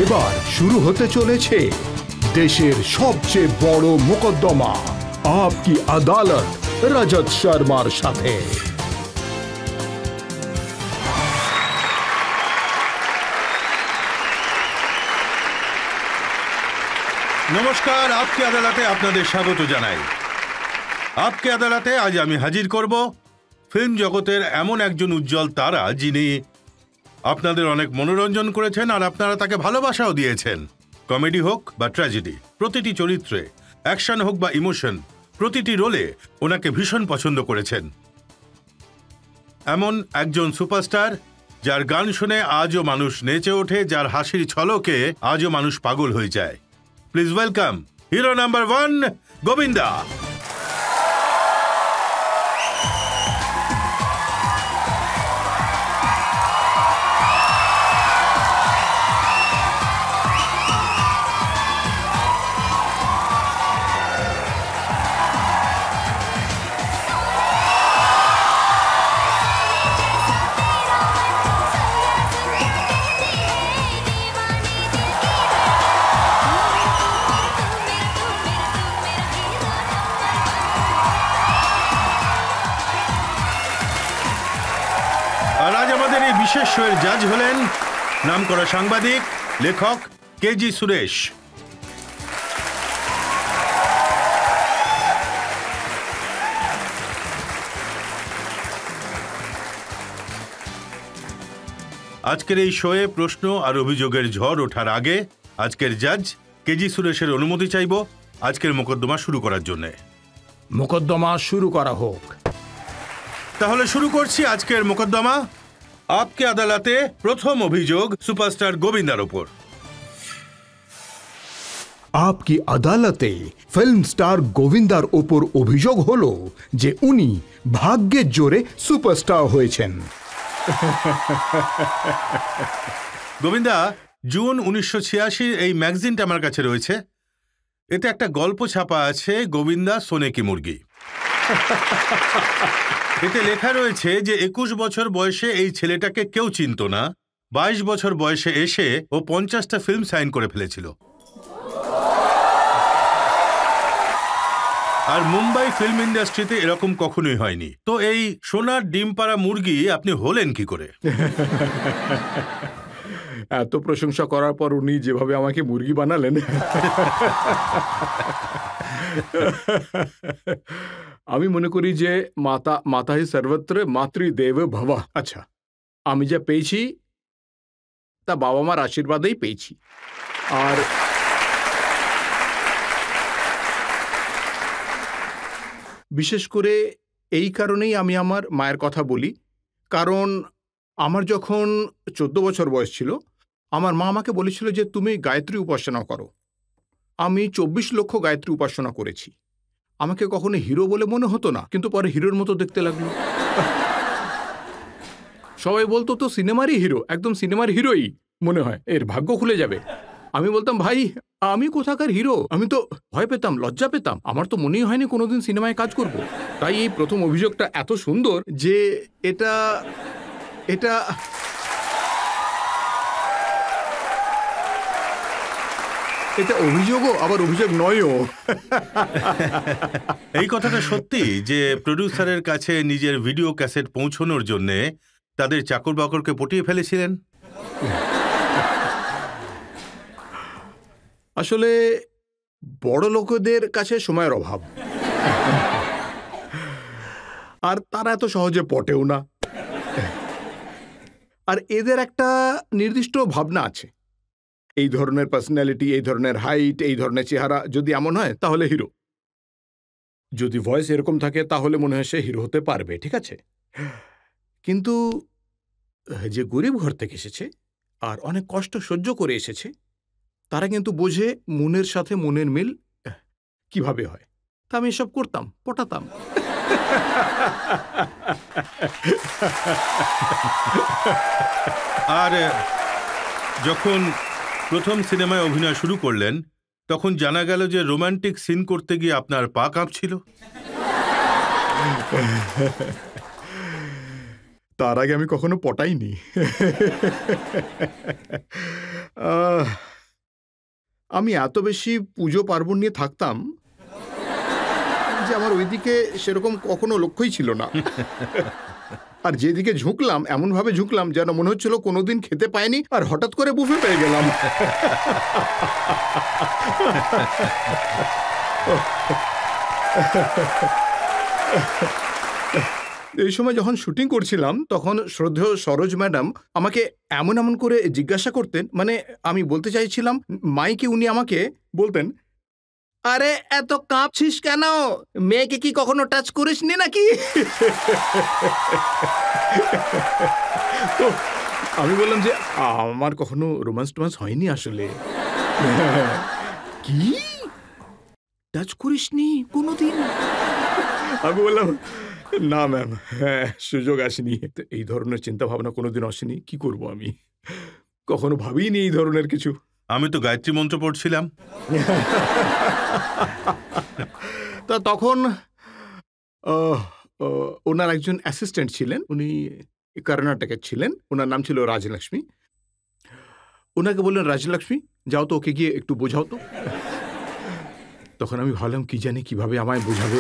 এবার শুরু হতে চলেছে দেশের সবচেয়ে বড় মোকদ্দমা আপকি আদালত রজত শর্মার সাথে। নমস্কার, আপকি আদালতে আপনাদের স্বাগত জানাই। আপকি আদালতে আজ আমি হাজির করব ফিল্ম জগতের এমন একজন উজ্জ্বল তারা, যিনি আপনাদের অনেক মনোরঞ্জন করেছেন আর আপনারা তাকে ভালোবাসাও দিয়েছেন। কমেডি হোক বা ট্র্যাজেডি, প্রতিটি চরিত্রে, অ্যাকশন হোক বা ইমোশন, প্রতিটি রোলে ওনাকে ভীষণ পছন্দ করেছেন। এমন একজন সুপারস্টার যার গান শুনে আজও মানুষ নেচে ওঠে, যার হাসির ছলকে আজও মানুষ পাগল হয়ে যায়। Please welcome hero number 1 Govinda. বিশেষ শোয়ের জাজ হলেন নামকরা সাংবাদিক, লেখক কেজি সুরেশ। আজকের এই শোয়ে প্রশ্ন আর অভিযোগের ঝড় ওঠার আগে আজকের জাজ কেজি সুরেশের অনুমতি চাইব আজকের মোকদ্দমা শুরু করার জন্য। মোকদ্দমা শুরু করা হোক। তাহলে শুরু করছি আজকের মোকদ্দমা। আপকি আদালতে প্রথম অভিযোগ সুপারস্টার গোবিন্দার উপর। আপকি আদালতে ফিল্ম স্টার গোবিন্দার উপর অভিযোগ হলো যে উনি ভাগ্যের জোরে সুপারস্টার হয়েছেন। গোবিন্দা, জুন 1986 এই ম্যাগাজিনটা আমার কাছে রয়েছে। এতে একটা গল্প ছাপা আছে, গোবিন্দা সোনে কি মুরগি। এতে লেখা রয়েছে যে 21 বছর বয়সে এই ছেলেটাকে কেউ চিনত না। 22 বছর বয়সে এসে ও 50টা ফিল্ম সাইন করে ফেলেছিল। আর মুম্বাই ফিল্ম ইন্ডাস্ট্রিতে এরকম কখনোই হয়নি। তো এই সোনার ডিম পাড়া মুরগি আপনি হলেন কি করে? এত প্রশংসা করার পর উনি যেভাবে আমাকে মুরগি বানালেন, আমি মনে করি যে মাতা হি সর্বত্র মাতৃদেব ভবা। আচ্ছা, আমি যা পেয়েছি তা বাবা মার আশীর্বাদেই পেয়েছি। আর বিশেষ করে এই কারণেই আমি আমার মায়ের কথা বলি, কারণ আমার যখন 14 বছর বয়স ছিল, আমার মা আমাকে বলেছিল যে তুমি গায়ত্রী উপাসনা করো। আমি 24 লক্ষ গায়ত্রী উপাসনা করেছি। আমাকে কখনো হিরো বলে মনে হতো না, কিন্তু পরে হিরোর মতো দেখতে লাগলো। সবাই বলতো তো সিনেমারই হিরো, একদম সিনেমার হিরোই মনে হয়, এর ভাগ্য খুলে যাবে। আমি বলতাম ভাই আমি কোথাকার হিরো, আমি তো ভয় পেতাম, লজ্জা পেতাম, আমার তো মনেই হয়নি কোনোদিন সিনেমায় কাজ করব। তাই এই প্রথম অভিযোগটা এত সুন্দর যে এটা অভিযোগও আবার অভিযোগ নয়ও। এই কথাটা সত্যি যে প্রডিউসারের কাছে নিজের ভিডিও ক্যাসেট পৌঁছানোর জন্য তাদের চাকর বাকরকে পটিয়ে ফেলেছিলেন? আসলে বড় লোকদের কাছে সময়ের অভাব, আর তারা এত সহজে পটেও না। আর এদের একটা নির্দিষ্ট ভাবনা আছে, এই ধরনের পার্সোনালিটি, এই ধরনের হাইট, এই ধরনের চেহারা যদি এমন হয় তাহলে হিরো, যদি ভয়েস এরকম থাকে তাহলে মনে হয় সে হিরো হতে পারবে, ঠিক আছে। কিন্তু যে গরিব ঘর থেকে এসেছে আর অনেক কষ্ট সহ্য করে এসেছে, তারা কিন্তু বোঝে মনের সাথে মনের মিল কিভাবে হয়। তা আমি এসব করতাম, পটাতাম। আর যখন প্রথম সিনেমায় অভিনয় শুরু করলেন, তখন জানা গেল যে রোমান্টিক সিন করতে গিয়ে আপনার পা কাঁপছিল। তার আগে আমি কখনো পটাইনি। আমি এত বেশি পুজো পার্বণ নিয়ে থাকতাম যে আমার ওইদিকে সেরকম কখনো লক্ষ্যই ছিল না। আর যেদিকে ঝুঁকলাম এমনভাবে ঝুঁকলাম যেন মনে হচ্ছিল কোনোদিন খেতে পাইনি আর হঠাৎ করে বুফে পেয়ে গেলাম। এই সময় যখন শুটিং করছিলাম তখন শ্রদ্ধেয় সরোজ ম্যাডাম আমাকে এমন এমন করে জিজ্ঞাসা করতেন, মানে আমি বলতে চাইছিলাম মাইকে উনি আমাকে বলতেন, আরে এত কাঁপছিস কেন, মেয়েকে কি কখনো টাচ করিসনি নাকি? তো আমি বললাম যে আমার কখনো রোম্যান্স টোম্যান্স হয়নি আসলে। কি টাচ করিসনি কোনোদিন? আমি বললাম না ম্যাম, হ্যাঁ সুযোগ আসেনি। তো এই ধরনের চিন্তা ভাবনা কোনোদিন আসেনি, কি করব আমি, কখনো ভাবিনি এই ধরনের কিছু। আমি তো গায়ত্রী মন্ত্র পড়ছিলাম। তা তখন ওনার একজন অ্যাসিস্ট্যান্ট ছিলেন, উনি কর্ণাটকের ছিলেন, ওনার নাম ছিল রাজলক্ষ্মী। ওনাকে বললেন, রাজলক্ষ্মী যাও তো ওকে গিয়ে একটু বোঝাও তো। তখন আমি ভাবলাম কি জানি কিভাবে আমায় বোঝাবে।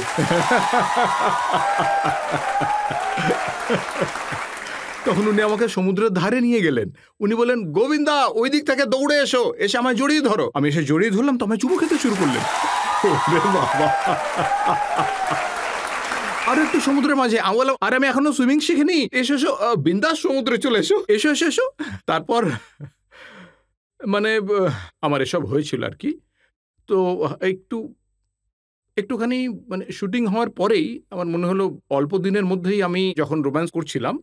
তখন উনি আমাকে সমুদ্রের ধারে নিয়ে গেলেন। উনি বললেন, গোবিন্দা ওই দিক থেকে দৌড়ে এসো, এসে আমায় জড়িয়ে ধরো। আমি এসে জড়িয়ে ধরলাম তো আমায় চুমু খেতে শুরু করলেন। বাবা, আর একটু সমুদ্রের মাঝে। আমি বললাম, আরে আমি এখনো সুইমিং শিখিনি, এসো এসো বিন্দাস সমুদ্রে চলে এসো, এসো এসো এসো। তারপর মানে আমার এসব হয়েছিল আর কি। তো একটুখানি মানে শুটিং হওয়ার পরেই আমার মনে হলো অল্প দিনের মধ্যেই আমি যখন রোম্যান্স করছিলাম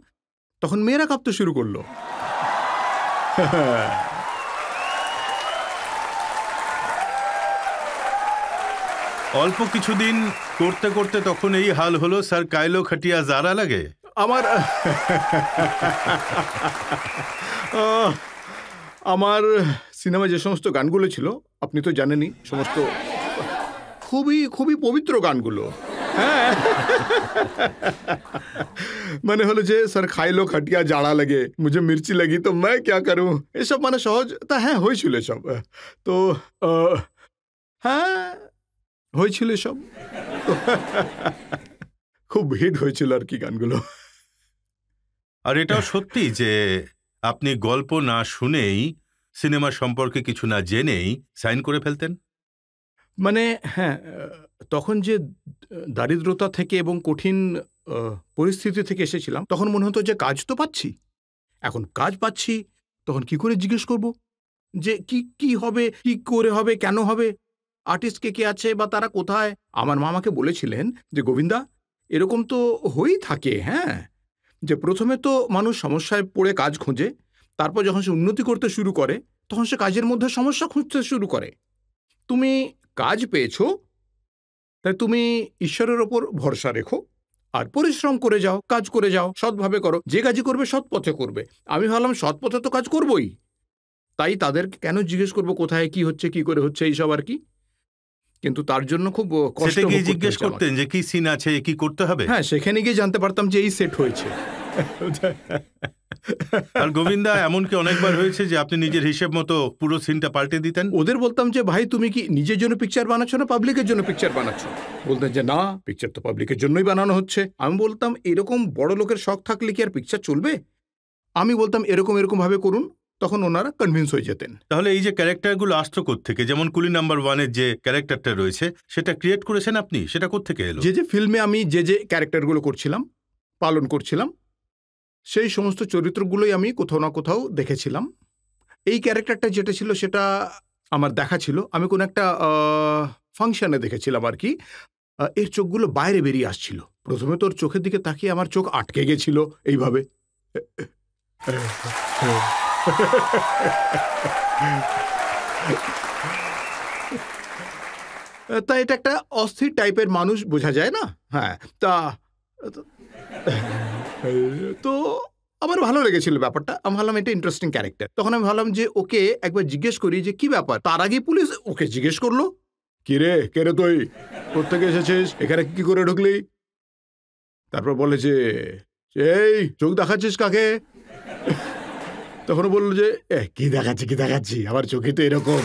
তখন মেয়েরা কাঁপতে শুরু করলো। অল্প কিছুদিন করতে করতে তখন এই হাল হলো, স্যার কাইলো খাটিয়া যারা লাগে। আমার সিনেমায় যে সমস্ত গানগুলো ছিল আপনি তো জানেনই, সমস্ত খুবই খুবই পবিত্র গানগুলো। হ্যাঁ, মানে হলো যে স্যার খাইলো খাটিয়া জাড়া লাগে, মুঝে মির্চি লাগি তো मैं क्या करूं, এসব মানে সহজ তা হ্যাঁ হয়েছিল এসব। তো হ্যাঁ হয়েছিল এসব, খুব হিট হয়েছিল আর কি গানগুলো। আর এটাও সত্যি যে আপনি গল্প না শুনেই, সিনেমা সম্পর্কে কিছু না জেনেই সাইন করে ফেলতেন। মানে হ্যাঁ, তখন যে দারিদ্রতা থেকে এবং কঠিন পরিস্থিতি থেকে এসেছিলাম তখন মনে হতো যে কাজ তো পাচ্ছি, এখন কাজ পাচ্ছি তখন কি করে জিজ্ঞেস করব যে কি হবে, কি করে হবে, কেন হবে, আর্টিস্ট কে আছে বা তারা কোথায়। আমার মা আমাকে বলেছিলেন যে গোবিন্দা এরকম তো হয়েই থাকে, হ্যাঁ, যে প্রথমে তো মানুষ সমস্যায় পড়ে কাজ খোঁজে, তারপর যখন সে উন্নতি করতে শুরু করে তখন সে কাজের মধ্যে সমস্যা খুঁজতে শুরু করে। তুমি কাজ পেয়েছো তাই তুমি ঈশ্বরের ওপর ভরসা রেখো আর পরিশ্রম করে যাও, কাজ করে যাও, সৎভাবে করো, যে কাজই করবে সৎ পথে করবে। আমি ভাবলাম সৎ পথে তো কাজ করবই, তাই তাদের কেন জিজ্ঞেস করবো কোথায় কি হচ্ছে, কি করে হচ্ছে, এইসব আর কি। কিন্তু তার জন্য খুব কষ্ট জিজ্ঞেস করতেন যে কি সিন আছে, কি করতে হবে। হ্যাঁ, সেখানে গিয়ে জানতে পারতাম যে এই সেট হয়েছে। আর গোবিন্দা এমনকি অনেকবার হয়েছে যে আপনি নিজের হিসেব মতো পুরো সিনটা পাল্টে দিতেন। ওদের বলতাম যে ভাই তুমি কি নিজের জন্য পিকচার বানাচ্ছ না পাবলিকের জন্য পিকচার বানাচ্ছ? বলতেন যে না, পিকচার তো পাবলিকের জন্যই বানানো হচ্ছে। আমি বলতাম এরকম বড় লোকের শখ থাকলে কি আর পিকচার চলবে? আমি বলতাম এরকম এরকম ভাবে করুন, তখন ওনারা কনভিন্স হয়ে যেতেন। তাহলে এই যে ক্যারেক্টারগুলো আসতো কোত্থেকে, যেমন কুলি নাম্বার 1-এর যে ক্যারেক্টারটা রয়েছে সেটা ক্রিয়েট করেছেন আপনি, সেটা কোত্থেকে এলো? যে ফিল্মে আমি যে ক্যারেক্টারগুলো করছিলাম, পালন করছিলাম, সেই সমস্ত চরিত্রগুলোই আমি কোথাও না কোথাও দেখেছিলাম। এই ক্যারেক্টারটা যেটা ছিল সেটা আমার দেখা ছিল, আমি কোনো একটা ফাংশনে দেখেছিলাম আর কি। এর চোখগুলো বাইরে বেরিয়ে আসছিল, প্রথমে তোর চোখের দিকে তাকিয়ে আমার চোখ আটকে গেছিল এইভাবে। তা এটা একটা অস্থির টাইপের মানুষ, বোঝা যায় না? হ্যাঁ, তা তো আমার ভালো লেগেছিল ব্যাপারটা। আমি ভাবলাম এটা ইন্টারেস্টিং ক্যারেক্টার। তখন আমি ভাবলাম যে ওকে একবার জিজ্ঞেস করি যে কি ব্যাপার। তার আগে পুলিশ ওকে জিজ্ঞেস করলো, কি রে, কে রে তুই, কোত্থেকে এসেছিস, এখানে কি করে ঢুকলি? তারপর বলে যে এই চোখ দেখাচ্ছিস কাকে? তখন বললো যে কি দেখাচ্ছি আমার চোখে তো এরকম।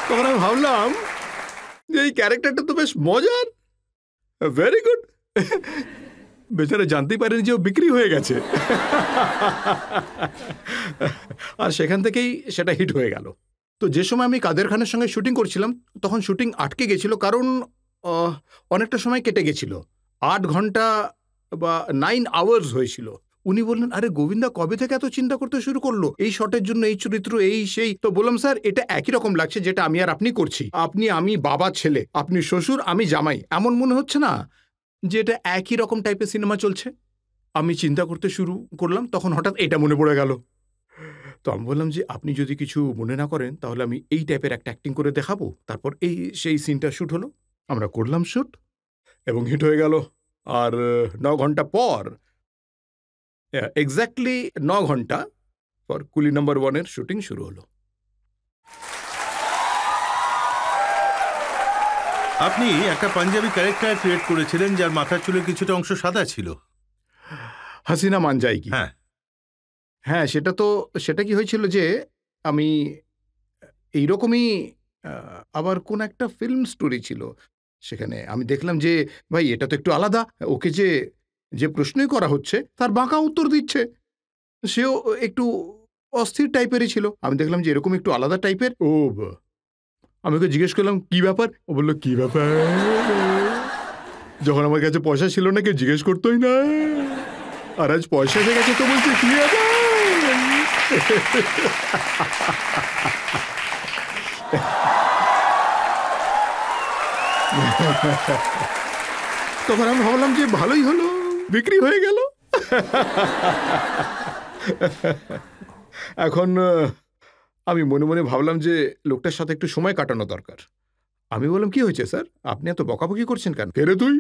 তখন আমি ভাবলাম যে এই ক্যারেক্টারটা তো বেশ মজার, ভেরি গুড। বেচারা জানতেই পারেনি যে ও বিক্রি হয়ে গেছে। আর সেখান থেকেই সেটা হিট হয়ে গেল। তো যে সময় আমি কাদের খানের সঙ্গে শুটিং করছিলাম তখন শুটিং আটকে গেছিল, কারণ অনেকটা সময় কেটে গেছিল, 8 ঘন্টা বা 9 আওয়ার্স হয়েছিল। উনি বললেন, আরে গোবিন্দা কবে থেকে এত চিন্তা করতে শুরু করলো এই শটের জন্য, এই চরিত্র, এই সেই? তো বললাম, স্যার এটা একই রকম লাগছে যেটা আমি আর আপনি করছি। আমি বাবা ছেলে, আপনি শ্বশুর, আমি জামাই। এমন মনে হচ্ছে না যে এটা একই রকম টাইপের সিনেমা চলছে? আমি চিন্তা করতে শুরু করলাম, তখন হঠাৎ এটা মনে পড়ে গেল। তো আমি বললাম যে আপনি যদি কিছু মনে না করেন তাহলে আমি এই টাইপের একটা অ্যাক্টিং করে দেখাবো। তারপর সেই সিনটা শ্যুট হলো, আমরা করলাম শ্যুট এবং হিট হয়ে গেল। আর 9 ঘন্টা পর, এক্স্যাক্টলি 9 ঘন্টা পর কুলি নাম্বার 1-এর শুটিং শুরু হলো। আপনি একটা পাঞ্জাবি ক্যারেক্টার ক্রিয়েট করেছিলেন যার মাথার চুলের কিছুটা অংশ সাদা ছিল। হাসিনা মান যায়গি। হ্যাঁ হ্যাঁ, সেটা কি হয়েছিল যে আমি এইরকমই আবার কোন একটা ফিল্ম স্টোরি ছিল, সেখানে আমি দেখলাম যে ভাই এটা তো একটু আলাদা, ওকে যে প্রশ্নই করা হচ্ছে তার বাঁকা উত্তর দিচ্ছে, সেও একটু অস্থির টাইপেরই ছিল। আমি দেখলাম যে এরকম একটু আলাদা টাইপের। আমি ওকে জিজ্ঞেস করলাম কি ব্যাপার, ও বললো কি ব্যাপার। যখন আমার কাছে পয়সা ছিল না কেউ জিজ্ঞেস করতোই না, আর আজ পয়সা এসে গেছে তো বলছে কি ব্যাপার। তখন আমি ভাবলাম যে ভালোই হলো, বিক্রি হয়ে গেল। এখন আমি মনে মনে ভাবলাম যে লোকটার সাথে একটু সময় কাটানো দরকার। আমি বললাম, কি হয়েছে স্যার, আপনি এত বকাবকি করছেন কেন? কে রে তুই?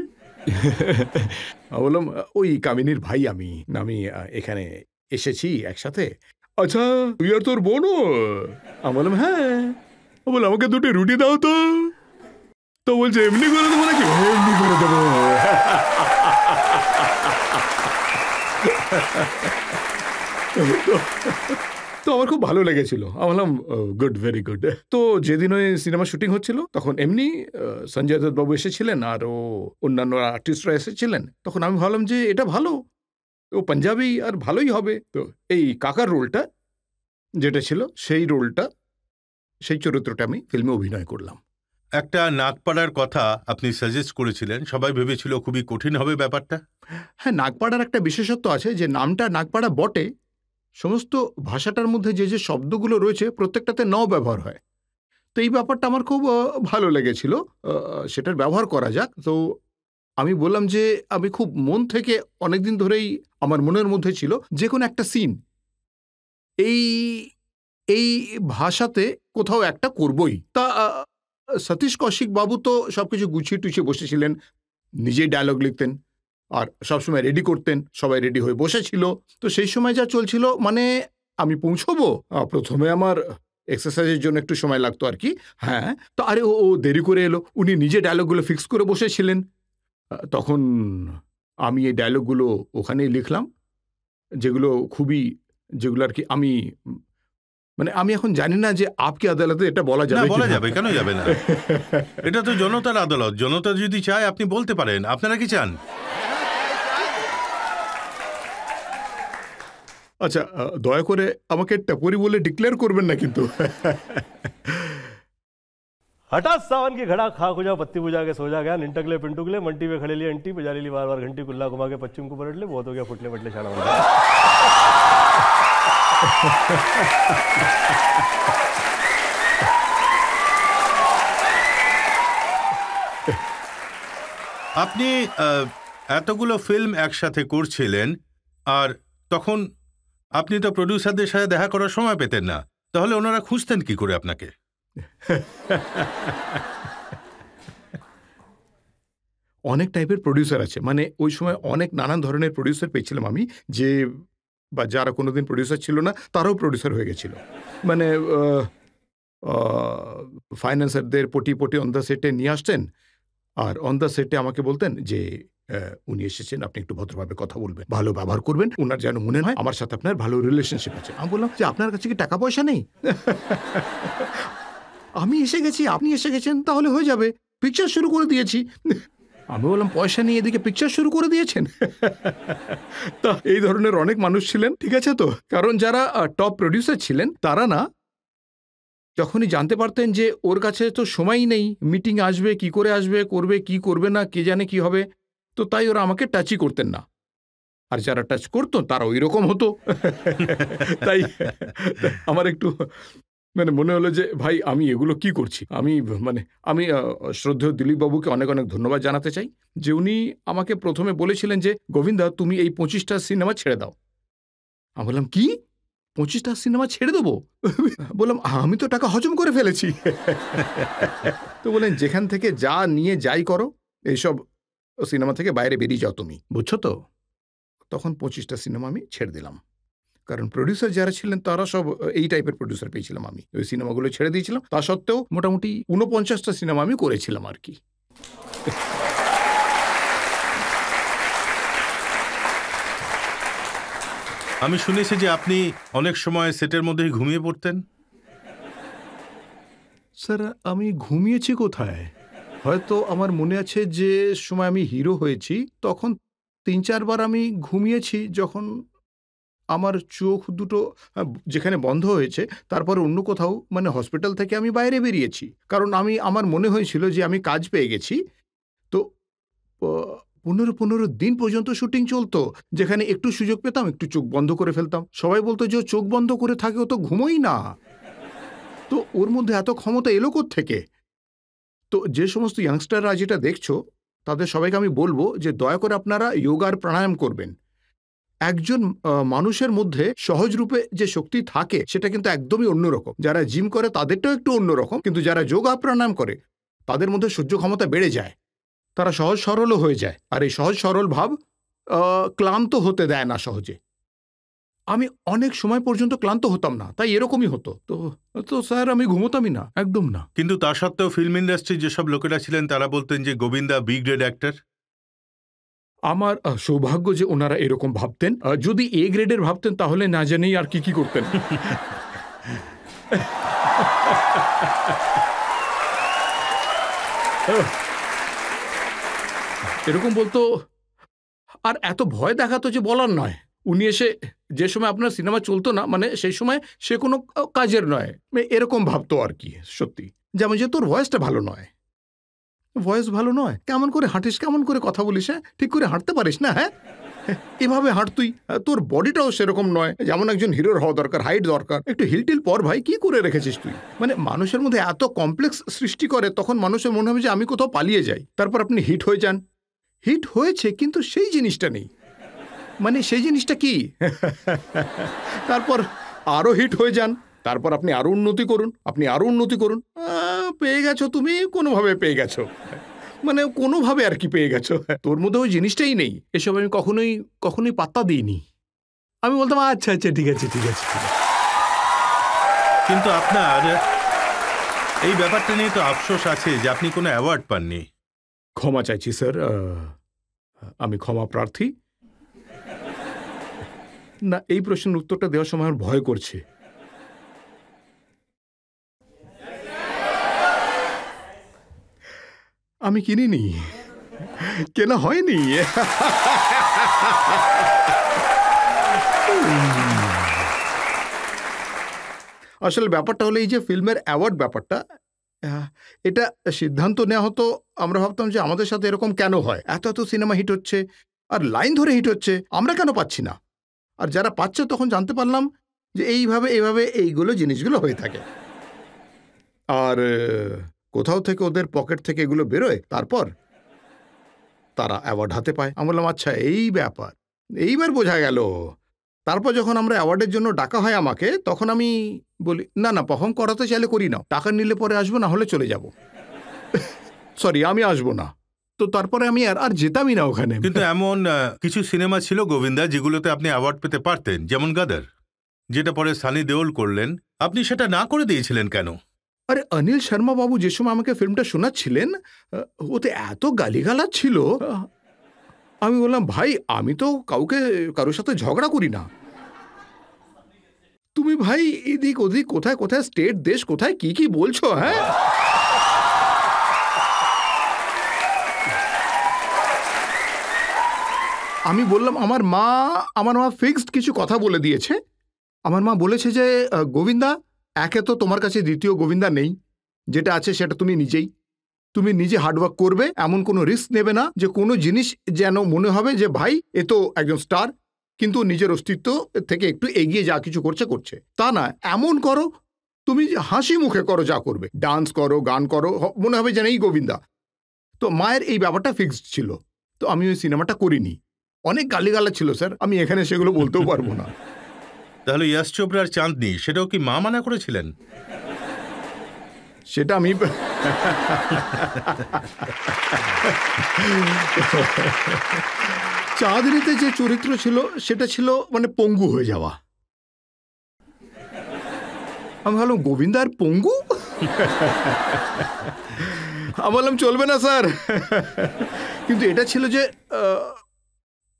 আমি বললাম, ওই কামিনীর ভাই আমি এখানে এসেছি একসাথে। আচ্ছা, তুই আর তোর বোনও? আমি বললাম হ্যাঁ। ও বলে, আমাকে 2টি রুটি দাও তো। তো বলছে, এমনি করে দেবো নাকি? এমনি করে দেবো। তো আমার খুব ভালো লেগেছিল। আমি বললাম গুড, ভেরি গুড। তো যেদিন ওই সিনেমা শুটিং হচ্ছিল তখন এমনি সঞ্জয় দত্ত বাবু এসেছিলেন আর অন্যান্য আর্টিস্টরা এসেছিলেন। তখন আমি ভাবলাম যে এটা ভালো, ও পাঞ্জাবি আর ভালোই হবে। তো এই কাকার রোলটা যেটা ছিল সেই চরিত্রটা আমি ফিল্মে অভিনয় করলাম। একটা নাগপাড়ার কথা আপনি সাজেস্ট করেছিলেন, সবাই ভেবেছিল খুবই কঠিন হবে ব্যাপারটা। হ্যাঁ, নাগপাড়ার একটা বিশেষত্ব আছে যে নামটা নাগপাড়া বটে, সমস্ত ভাষাটার মধ্যে যে শব্দগুলো রয়েছে প্রত্যেকটাতে ন ব্যবহার হয়। তো এই ব্যাপারটা আমার খুব ভালো লেগেছিল, সেটার ব্যবহার করা যাক। তো আমি বললাম যে আমি খুব মন থেকে অনেকদিন ধরেই আমার মনের মধ্যে ছিল যে কোনো একটা সিন এই ভাষাতে কোথাও একটা করবই। তা সতীশ কৌশিক বাবু তো সবকিছু গুছিয়ে টুছিয়ে বসেছিলেন, নিজেই ডায়লগ লিখতেন আর সবসময় রেডি করতেন, সবাই রেডি হয়ে বসেছিল। তো সেই সময় যা চলছিল, মানে আমি পৌঁছবো, প্রথমে আমার এক্সারসাইজের জন্য একটু সময় লাগতো আর কি। হ্যাঁ, তো আরে ও দেরি করে এলো, উনি নিজে ডায়লগগুলো ফিক্স করে বসেছিলেন। তখন আমি এই ডায়লগগুলো ওখানেই লিখলাম, যেগুলো আর কি আমি এখন জানি না যে আপকে আদালতে এটা বলা যাবে। বলা যাবে, কেন যাবে না? এটা তো জনতার আদালত, জনতা যদি চায় আপনি বলতে পারেন। আপনারা কি চান? আচ্ছা, দয়া করে আমাকে टपोरी বলে ডিক্লেয়ার করবেন না কিন্তু। हटा सावन की घड़ा खा खुजा पत्ती बुझा के सो जा गया निंटकले पिंटुकले मंटी पे खड़े लिए अंटी बजा ली बार बार घंटी कुल्ला घुमा के पश्चिम को पलट ले बहुत हो गया फुटले फटले छाड़ा बन गया। আপনি এতগুলো ফিল্ম একসাথে করছিলেন, আর তখন আপনি তো প্রডিউসারদের সাথে দেখা করার সময় পেতেন না, তাহলে ওনারা খুঁজতেন কি করে আপনাকে? অনেক টাইপের প্রডিউসার আছে, মানে ওই সময় অনেক নানান ধরনের প্রডিউসার পেয়েছিলাম আমি, যে বা যারা কোনোদিন প্রডিউসার ছিল না তারাও প্রডিউসার হয়ে গেছিল। মানে ফাইন্যান্সারদের পটি অন দ্য সেটে নিয়ে আসতেন, আর অন দ্য সেটে আমাকে বলতেন যে উনি এসেছেন, আপনি একটু ভদ্রভাবে কথা বলবেন, ভালো ব্যবহার করবেন, ওনার যেন মনে হয় আমার সাথে আপনার ভালো রিলেশনশিপ আছে। আমি বললাম যে আপনার কাছে কি টাকা পয়সা নেই? আমি এসে গেছি, আপনি এসে গেছেন, তাহলে হয়ে যাবে, পিকচার শুরু করে দিয়েছি। আমি বললাম পয়সা নিয়ে এদিকে পিকচার শুরু করে দিয়েছেন? তা এই ধরনের অনেক মানুষ ছিলেন, ঠিক আছে তো? কারণ যারা টপ প্রডিউসার ছিলেন তারা না যখনই জানতে পারতেন যে ওর কাছে তো সময়ই নেই, মিটিং আসবে, কি করে আসবে, করবে কি করবে না, কে জানে কি হবে, তো তাই ওরা আমাকে টাচই করতেন না। আর যারা টাচ করতো তারা ওই রকম হতো। তাই আমার একটু মনে হলো যে ভাই আমি এগুলো কি করছি। আমি শ্রদ্ধেয় দিলীপ বাবুকে অনেক অনেক ধন্যবাদ জানাতে চাই যে উনি আমাকে প্রথমে বলেছিলেন যে গোবিন্দা তুমি এই 25টা সিনেমা ছেড়ে দাও। আমি বললাম কি 25টা সিনেমা ছেড়ে দেবো? বললাম আমি তো টাকা হজম করে ফেলেছি। তো বলেন যেখান থেকে যা নিয়ে যাই করো, এইসব সিনেমা থেকে বাইরে বেরিয়ে যাও তুমি, বুঝছো তো? তখন 25টা সিনেমা আমি ছেড়ে দিলাম, কারণ প্রডিউসার যারা ছিলেন তারা সব এই টাইপের প্রডিউসার পেয়েছিলাম। আমি ওই সিনেমাগুলো ছেড়ে দিয়েছিলাম, তা সত্ত্বেও মোটামুটি 49টা সিনেমা আমি করেছিলাম আর কি। আমি শুনেছি যে আপনি অনেক সময় সেটের মধ্যেই ঘুমিয়ে পড়তেন। স্যার আমি ঘুমিয়েছি কোথায়? হয়তো আমার মনে আছে যে সময় আমি হিরো হয়েছি তখন 3-4 বার আমি ঘুমিয়েছি, যখন আমার চোখ দুটো যেখানে বন্ধ হয়েছে তারপর অন্য কোথাও হসপিটাল থেকে আমি বাইরে বেরিয়েছি, কারণ আমার মনে হয়েছিল যে আমি কাজ পেয়ে গেছি। তো 15 দিন পর্যন্ত শুটিং চলতো, যেখানে একটু সুযোগ পেতাম একটু চোখ বন্ধ করে ফেলতাম। সবাই বলতো যে ও চোখ বন্ধ করে থাকে, ও তো ঘুমোই না। তো ওর মধ্যে এত ক্ষমতা এলো থেকে? তো যে সমস্ত ইয়াংস্টাররা যেটা দেখছো তাদের সবাইকে আমি বলবো যে দয়া করে আপনারা যোগা আর প্রাণায়াম করবেন। একজন মানুষের মধ্যে সহজ রূপে যে শক্তি থাকে সেটা কিন্তু একদমই অন্যরকম। যারা জিম করে তাদেরটাও একটু অন্যরকম, কিন্তু যারা যোগা প্রাণায়াম করে তাদের মধ্যে সহ্য ক্ষমতা বেড়ে যায়, তারা সহজ সরলও হয়ে যায়। আর এই সহজ সরল ভাব ক্লান্ত হতে দেয় না সহজে। আমি অনেক সময় পর্যন্ত ক্লান্ত হতাম না, তাই এরকমই হতো। তো স্যার আমি ঘুমোতামই না, একদম না। কিন্তু তা সত্ত্বেও ফিল্ম ইন্ডাস্ট্রির যেসব লোকেরা ছিলেন তারা বলতেন যে গোবিন্দা বি গ্রেড অ্যাক্টর। আমার সৌভাগ্য যে ওনারা এরকম ভাবতেন। যদি এ গ্রেডের ভাবতেন তাহলে না জানেই আর কি করতেন। এরকম বলতো, আর এত ভয় দেখাতো যে বলার নয়। উনি এসে যে সময় আপনার সিনেমা চলতো না, সেই সময় সে কোনো কাজের নয়, এরকম ভাবতো আর কি। সত্যি, যেমন যে তোর ভয়েসটা ভালো নয়, ভয়েস ভালো নয়, কেমন করে হাঁটিস, কেমন করে কথা বলিস, হ্যাঁ ঠিক করে হাঁটতে পারিস না, হ্যাঁ এভাবে হাঁট তুই, তোর বডিটাও সেরকম নয়, যেমন একজন হিরোর হওয়া দরকার, হাইট দরকার, একটু হিলটিল পর ভাই, কি করে রেখেছিস তুই। মানুষের মধ্যে এত কমপ্লেক্স সৃষ্টি করে, তখন মানুষের মনে হবে যে আমি কোথাও পালিয়ে যাই। তারপর আপনি হিট হয়ে যান। হিট হয়েছে কিন্তু সেই জিনিসটা নেই, সেই জিনিসটা কি। তারপর আরো হিট হয়ে যান, তারপর আপনি আরো উন্নতি করুন, আপনি আরো উন্নতি করুন। পেয়ে গেছো তুমি, কোনোভাবে পেয়ে গেছো, কোনোভাবে আর কি পেয়ে গেছো। তোর মধ্যে ওই জিনিসটাই নেই। এসব আমি কখনোই পাত্তা দিইনি। আমি বলতাম আচ্ছা আচ্ছা ঠিক আছে ঠিক আছে। কিন্তু আপনার এই ব্যাপারটা নিয়ে তো আফসোস আছে যে আপনি কোনো অ্যাওয়ার্ড পাননি। ক্ষমা চাইছি স্যার, আমি ক্ষমা প্রার্থী। না, এই প্রশ্নের উত্তরটা দেওয়ার সময় আমার ভয় করছে। আমি কিনিনি, কেনা হয়নি। আসলে ব্যাপারটা হলো এই যে ফিল্মের অ্যাওয়ার্ড ব্যাপারটা, এটা সিদ্ধান্ত নেওয়া হতো, আমরা ভাবতাম যে আমাদের সাথে এরকম কেন হয়, এত এত সিনেমা হিট হচ্ছে আর লাইন ধরে হিট হচ্ছে, আমরা কেন পাচ্ছি না। আর যারা পাচ্ছে তখন জানতে পারলাম যে এইভাবে এইগুলো জিনিসগুলো হয়ে থাকে। আর কোথাও থেকে ওদের পকেট থেকে এগুলো বেরোয়, তারপর তারা অ্যাওয়ার্ড হাতে পায়। আমি বললাম আচ্ছা এই ব্যাপার, এইবার বোঝা গেল। তারপর যখন আমরা অ্যাওয়ার্ডের জন্য ডাকা হয় আমাকে, তখন আমি বলি না না পারফর্ম করাতে চাইলে করি না, টাকা নিলে পরে আসবো, না হলে চলে যাব। সরি আমি আসবো না। তো তারপরে আমি আর যেতামই না ওখানে। কিন্তু এমন কিছু সিনেমা ছিল গোবিন্দা যেগুলোতে আপনি অ্যাওয়ার্ড পেতে পারতেন, যেমন গাদার, যেটা পরে সানি দেওল করলেন। আপনি সেটা না করে দিয়েছিলেন কেন? আরে অনিল শর্মা বাবু যে সময় আমাকে ফিল্মটা শোনাচ্ছিলেন, ওতে এত গালিগালাজ ছিল, আমি বললাম, ভাই আমি তো কারোর সাথে ঝগড়া করি না। তুমি ভাই এদিক ওদিক কোথায় কোথায় স্টেট দেশ কোথায় কি কি বলছো? হ্যাঁ, আমি বললাম আমার মা ফিক্সড কিছু কথা বলে দিয়েছে। আমার মা বলেছে যে গোবিন্দা, একে তো তোমার কাছে দ্বিতীয় গোবিন্দা নেই, যেটা আছে সেটা তুমি নিজে হার্ডওয়ার্ক করবে, এমন কোনো রিস্ক নেবে না যে কোনো জিনিস যেন মনে হবে যে ভাই এ তো একজন স্টার কিন্তু নিজের অস্তিত্ব থেকে একটু এগিয়ে যা কিছু করছে তা না, এমন করো তুমি হাসি মুখে করো, যা করবে ডান্স করো, গান করো, মনে হবে যেন এই গোবিন্দা। তো মায়ের এই ব্যাপারটা ফিক্সড ছিল। তো আমি ওই সিনেমাটা করিনি। অনেক গালিগালা ছিল স্যার, আমি এখানে সেগুলো বলতেও পারবো না। তাহলে ইয়াশ চোপড়ার চাঁদনি সেটাও কি মা মানা করেছিলেন? সেটা আমি চাঁদনিতে যে চরিত্র ছিল সেটা ছিল মানে পঙ্গু হয়ে যাওয়া। আমি ভাবলাম গোবিন্দা আর পঙ্গু, আমি বললাম চলবে না স্যার। কিন্তু এটা ছিল যে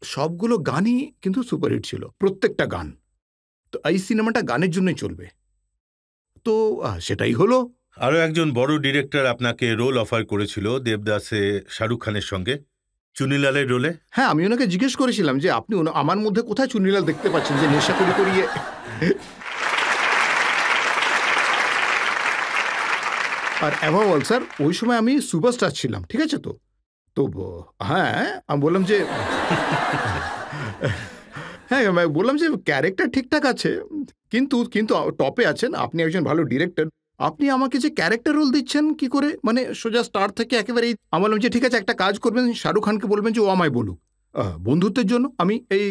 সবগুলো গানই কিন্তু সুপারহিট ছিল, প্রত্যেকটা গান। তো এই সিনেমাটা গানের জন্যই চলবে, তো সেটাই হলো। আরও একজন বড় ডিরেক্টর আপনাকে রোল অফার করেছিল দেবদাসে শাহরুখ খানের সঙ্গে, চুনিলালের রোলে। হ্যাঁ, আমি ওনাকে জিজ্ঞেস করেছিলাম যে আপনি আমার মধ্যে কোথায় চুনিলাল দেখতে পাচ্ছেন যে নেশা করিয়ে। আর অ্যাভাব অল স্যার, ওই সময় আমি সুপারস্টার ছিলাম, ঠিক আছে? তো হ্যাঁ, আমি বললাম যে হ্যাঁ, বললাম যে ক্যারেক্টার ঠিকঠাক আছে, কিন্তু টপে আছেন আপনি, একজন ভালো ডিরেক্টর, আপনি আমাকে যে ক্যারেক্টার রোল দিচ্ছেন কি করে, মানে সোজা স্টার থেকে একেবারে। আমি বললাম যে ঠিক আছে, একটা কাজ করবেন, শাহরুখ খানকে বলবেন যে ও আমায় বলুক, বন্ধুত্বের জন্য আমি এই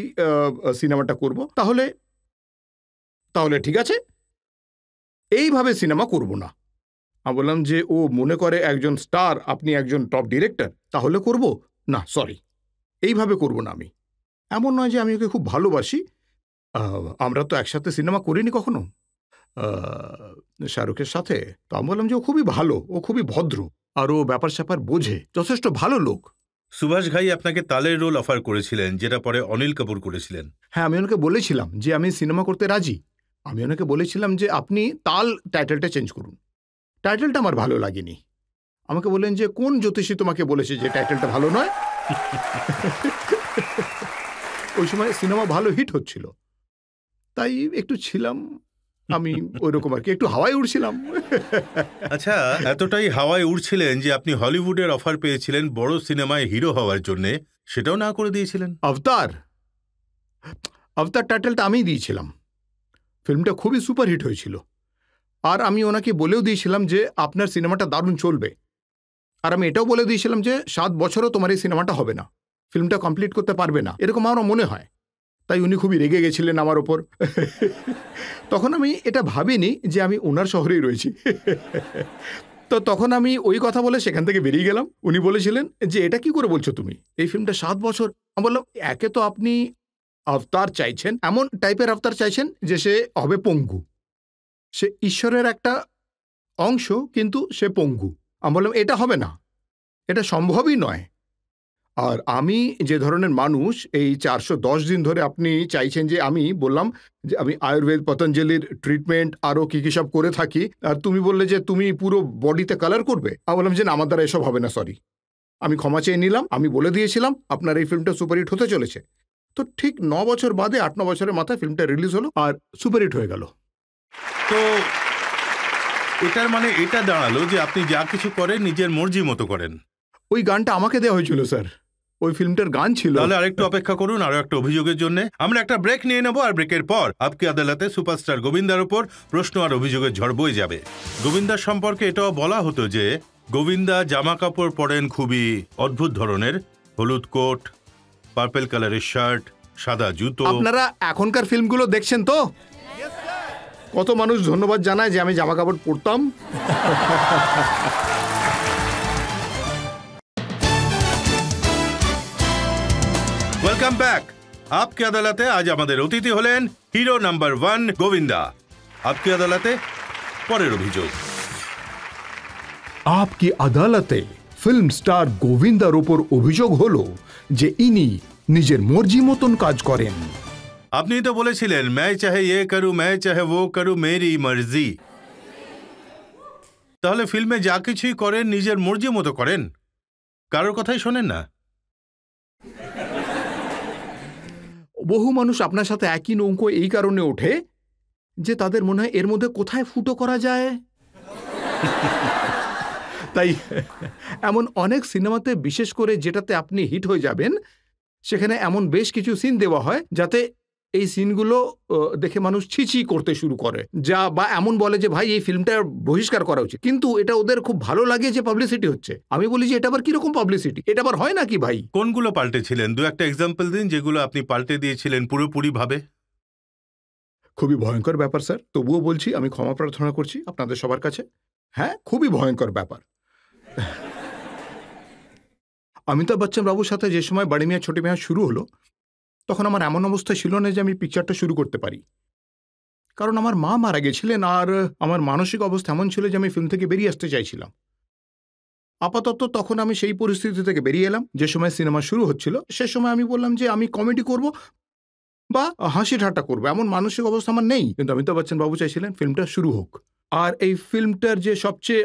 সিনেমাটা করব, তাহলে ঠিক আছে, এইভাবে সিনেমা করব না। আমি বললাম যে ও মনে করে একজন স্টার, আপনি একজন টপ ডিরেক্টর, তাহলে করব না, সরি, এইভাবে করব না। আমি এমন নয় যে আমি ওকে খুব ভালোবাসি, আমরা তো একসাথে সিনেমা করিনি কখনো শাহরুখের সাথে। তো আমি বললাম যে ও খুবই ভালো, ও খুবই ভদ্র, আর ও ব্যাপার স্যাপার বোঝে, যথেষ্ট ভালো লোক। সুভাষ ঘাই আপনাকে তালের রোল অফার করেছিলেন, যেটা পরে অনিল কাপুর করেছিলেন। হ্যাঁ, আমি ওনাকে বলেছিলাম যে আমি সিনেমা করতে রাজি। আমি ওনাকে বলেছিলাম যে আপনি তাল টাইটেলটা চেঞ্জ করুন, টাইটেলটা আমার ভালো লাগেনি। আমাকে বললেন যে কোন জ্যোতিষী তোমাকে বলেছে যে টাইটেলটা ভালো নয়? ওই সময় সিনেমা ভালো হিট হচ্ছিল, তাই একটু ছিলাম আমি ওইরকম আর কি, একটু হাওয়ায় উড়ছিলাম। আচ্ছা, এতটাই হাওয়ায় উড়ছিলেন যে আপনি হলিউডের অফার পেয়েছিলেন বড় সিনেমায় হিরো হওয়ার জন্যে, সেটাও না করে দিয়েছিলেন। অবতার টাইটেলটা আমিই দিয়েছিলাম। ফিল্মটা খুবই সুপারহিট হয়েছিল, আর আমি ওনাকে বলেও দিয়েছিলাম যে আপনার সিনেমাটা দারুণ চলবে, আর আমি এটাও বলে দিয়েছিলাম যে 7 বছরও তোমার এই সিনেমাটা হবে না, ফিল্মটা কমপ্লিট করতে পারবে না, এরকম আমার মনে হয়। তাই উনি খুবই রেগে গেছিলেন আমার ওপর। তখন আমি এটা ভাবিনি যে আমি ওনার শহরেই রয়েছি। তো তখন আমি ওই কথা বলে সেখান থেকে বেরিয়ে গেলাম। উনি বলেছিলেন যে এটা কি করে বলছো তুমি, এই ফিল্মটা 7 বছর। আমি বললাম একে তো আপনি অবতার চাইছেন, এমন টাইপের অবতার চাইছেন যে সে হবে পঙ্গু, সে ঈশ্বরের একটা অংশ কিন্তু সে পঙ্গু। আমি বললাম এটা হবে না, এটা সম্ভবই নয়। আর আমি যে ধরনের মানুষ, এই 410 দিন ধরে আপনি চাইছেন যে আমি বললাম যে আমি আয়ুর্বেদ পতঞ্জলির ট্রিটমেন্ট আরও কী কী সব করে থাকি, আর তুমি বললে যে তুমি পুরো বডিতে কালার করবে। আমি বললাম যে না, আমার দ্বারা এসব হবে না, সরি। আমি ক্ষমা চেয়ে নিলাম। আমি বলে দিয়েছিলাম আপনার এই ফিল্মটা সুপারহিট হতে চলেছে। তো ঠিক 9 বছর বাদে, 8-9 বছরের মাথায় ফিল্মটা রিলিজ হলো আর সুপারহিট হয়ে গেল। তো এটার মানে এটা দাঁড়ালো যে আপনি যা কিছু করেন নিজের মর্জি মতো করেন। ওই গানটা আমাকে দেওয়া হয়েছিল স্যার, ওই ফিল্মটার গান ছিল। তাহলে আরেকটু অপেক্ষা করুন, আরো একটা অভিযোগের জন্য। আমরা একটা ব্রেক নিয়ে নেব, আর ব্রেকের পর আপকি আদালতে সুপারস্টার গোবিন্দার উপর প্রশ্ন আর অভিযোগের ঝড় বয়ে যাবে। গোবিন্দার সম্পর্কে এটাও বলা হতো যে গোবিন্দা জামা কাপড় পরেন খুবই অদ্ভুত ধরনের, হলুদ কোট, পার্পেল কালারের শার্ট, সাদা জুতো। আপনারা এখনকার ফিল্মগুলো দেখছেন তো? কত মানুষ ধন্যবাদ জানায় যে আমি জামা কাপড় পরতাম। Welcome back. আপকি আদালতে আজ আমাদের অতিথি হলেন হিরো নাম্বার 1 গোবিন্দা। আপকি আদালতে পরের অভিযোগ। আপকি আদালতে ফিল্ম স্টার গোবিন্দার ওপর অভিযোগ হলো যে ইনি নিজের মর্জি মতন কাজ করেন। আপনি তো বলেছিলেন मैं चाहे ये करूं मैं चाहे वो करूं मेरी मर्जी। তাহলে ফিল্মে যা কিছুই করেন নিজের মর্জি মতো করেন, কারোর কথাই শোনেন না? বহু মানুষ আপনার সাথে একই নৌকো এই কারণে ওঠে যে তাদের মনে হয় এর মধ্যে কোথায় ফুটো করা যায়। তাই এমন অনেক সিনেমাতে, বিশেষ করে যেটাতে আপনি হিট হয়ে যাবেন, সেখানে এমন বেশ কিছু সিন দেওয়া হয় যাতে এই সিনগুলো দেখে মানুষ ছিছি করতে শুরু করে, যা বা এমন বলে যে ভাই এই ফিল্মটা বহিষ্কার করা উচিত। কিন্তু এটা ওদের খুব ভালো লাগে যে পাবলিসিটি হচ্ছে। আমি বলি যে এটা আবার কিরকম পাবলিসিটি? এটা আবার হয় নাকি ভাই? কোনগুলো পাল্টেছিলেন? দু একটা এক্সাম্পল দিন যেগুলো আপনি পাল্টে দিয়েছিলেন পুরোপুরি ভাবে। খুবই ভয়ঙ্কর ব্যাপার স্যার, তবুও বলছি, আমি ক্ষমা প্রার্থনা করছি আপনাদের সবার কাছে। হ্যাঁ, খুবই ভয়ঙ্কর ব্যাপার। অমিতাভ বচ্চন বাবুর সাথে যে সময় বড়ি মিয়াঁ ছোটি মিয়াঁ শুরু হলো, তখন আমার এমন অবস্থা ছিল না যে আমি পিকচারটা শুরু করতে পারি, কারণ আমার মা মারা গেছিলেন আর আমার মানসিক অবস্থা এমন ছিল যে আমি ফিল্ম থেকে বেরিয়ে আসতে চাইছিলাম। আপাতত তখন আমি সেই পরিস্থিতি থেকে বেরিয়ে এলাম। যে সময় সিনেমা শুরু হচ্ছিল সে সময় আমি বললাম যে আমি কমেডি করব বা হাসি ঠাট্টা করবো, এমন মানসিক অবস্থা আমার নেই। কিন্তু অমিতাভ বচ্চন বাবু চাইছিলেন ফিল্মটা শুরু হোক। আর এই ফিল্মটার যে সবচেয়ে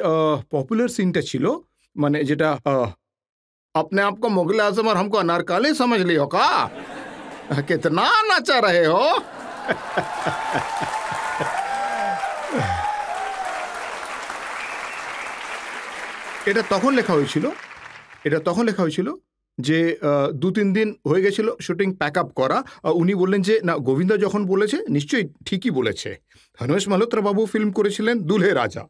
পপুলার সিনটা ছিল, মানে যেটা अपने आप को मुगल आजम और हमको अनारकली समझ लियो का, कितना नाचा रहे हो। এটা তখন লেখা হয়েছিল যে 2-3 দিন হয়ে গেছিল শুটিং প্যাক আপ করা। উনি বললেন যে না, গোবিন্দা যখন বলেছে নিশ্চয়ই ঠিকই বলেছে। হনুমেশ মালহোত্রা বাবু ফিল্ম করেছিলেন দুলহে রাজা।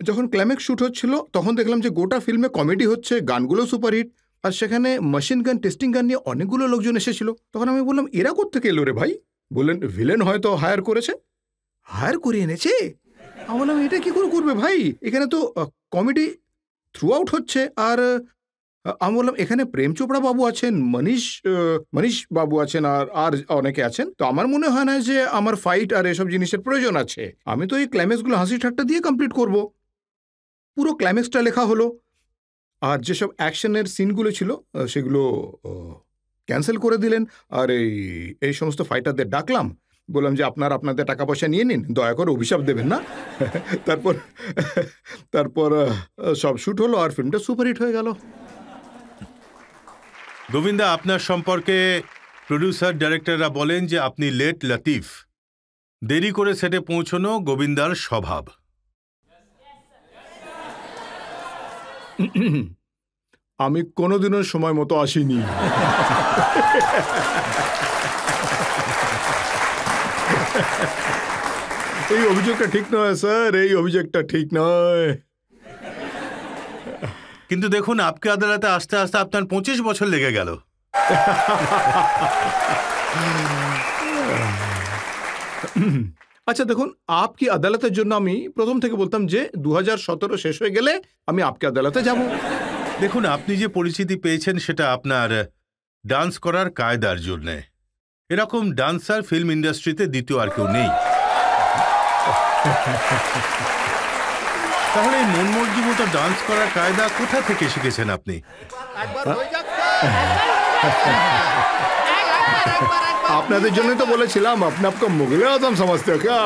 যখন ক্লাইম্যাক্স শ্যুট হচ্ছিল তখন দেখলাম যে গোটা ফিল্মে কমেডি হচ্ছে, গানগুলো সুপারহিট, আর সেখানে মেশিন গান, টেস্টিং গান নিয়ে অনেকগুলো লোকজন এসেছিল। তখন আমি বললাম এরা কোত্থেকে এলো রে ভাই? বললেন ভিলেন হয়তো হায়ার করে এনেছে। আমি বললাম এটা কি করে করবে ভাই, এখানে তো কমেডি থ্রু আউট হচ্ছে। আর আমি বললাম এখানে প্রেম চোপড়া বাবু আছেন, মনীষ বাবু আছেন, আর অনেকে আছেন, তো আমার মনে হয় না যে আমার ফাইট আর এসব জিনিসের প্রয়োজন আছে। আমি তো এই ক্লাইম্যাক্সগুলো হাসি ঠাট্টা দিয়ে কমপ্লিট করব। পুরো ক্লাইম্যাক্সটা লেখা হলো, আর যেসব অ্যাকশনের সিনগুলো ছিল সেগুলো ক্যান্সেল করে দিলেন। আর এই সমস্ত ফাইটারদের ডাকলাম, বললাম যে আপনাদের টাকা পয়সা নিয়ে নিন, দয়া করে অভিশাপ দেবেন না। তারপর সব শ্যুট হলো আর ফিল্মটা সুপারহিট হয়ে গেল। গোবিন্দা, আপনার সম্পর্কে প্রডিউসার ডাইরেক্টররা বলেন যে আপনি লেট লতিফ। দেরি করে সেটে পৌঁছনো গোবিন্দার স্বভাব। আমি কোনোদিনও সময় মতো আসিনি। এই অভিযোগটা ঠিক নয় স্যার, এই অভিযোগটা ঠিক নয়। কিন্তু দেখুন, আপকে আদালতে আসতে আসতে আপনার 25 বছর লেগে গেল। আচ্ছা দেখুন, আপকি আদালতের জন্য আমি প্রথম থেকে বলতাম যে 2017 শেষ হয়ে গেলে আমি আপকি আদালতে যাব। দেখুন, আপনি যে পরিচিতি পেয়েছেন সেটা আপনার ডান্স করার কায়দার জন্যে। এরকম ডান্সার ফিল্ম ইন্ডাস্ট্রিতে দ্বিতীয় আর কেউ নেই। তাহলে এই মন মর্জি মতো ডান্স করার কায়দা কোথা থেকে শিখেছেন আপনি? আপনাদের জন্য তো বলেছিলাম আপনি আপকে মুগলে আজম সমঝতে हो क्या?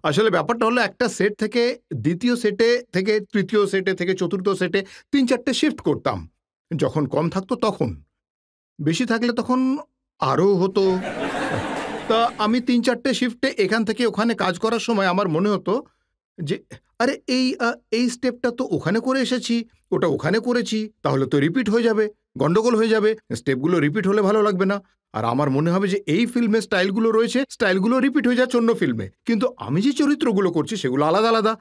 আসলে ব্যাপারটা হলো একটা সেট থেকে দ্বিতীয় সেটে থেকে তৃতীয় সেটে থেকে চতুর্থ সেটে 3-4টে শিফট করতাম। যখন কম থাকতো তখন, বেশি থাকলে তখন আরও হতো। তা আমি 3-4টে শিফটে এখান থেকে ওখানে কাজ করার সময় আমার মনে হতো যে আরে এই স্টেপটা তো ওখানে করে এসেছি, ওটা ওখানে করেছি, তাহলে তো রিপিট হয়ে যাবে, গন্ডগোল হয়ে যাবে, স্টেপগুলো রিপিট হলে ভালো লাগবে না। আর আমার মনে হবে যে এই ফিল্মে স্টাইলগুলো রয়েছে, স্টাইলগুলো রিপিট হয়ে যাচ্ছে অন্য ফিল্মে, কিন্তু আমি যে চরিত্রগুলো করছি সেগুলো আলাদা আলাদা।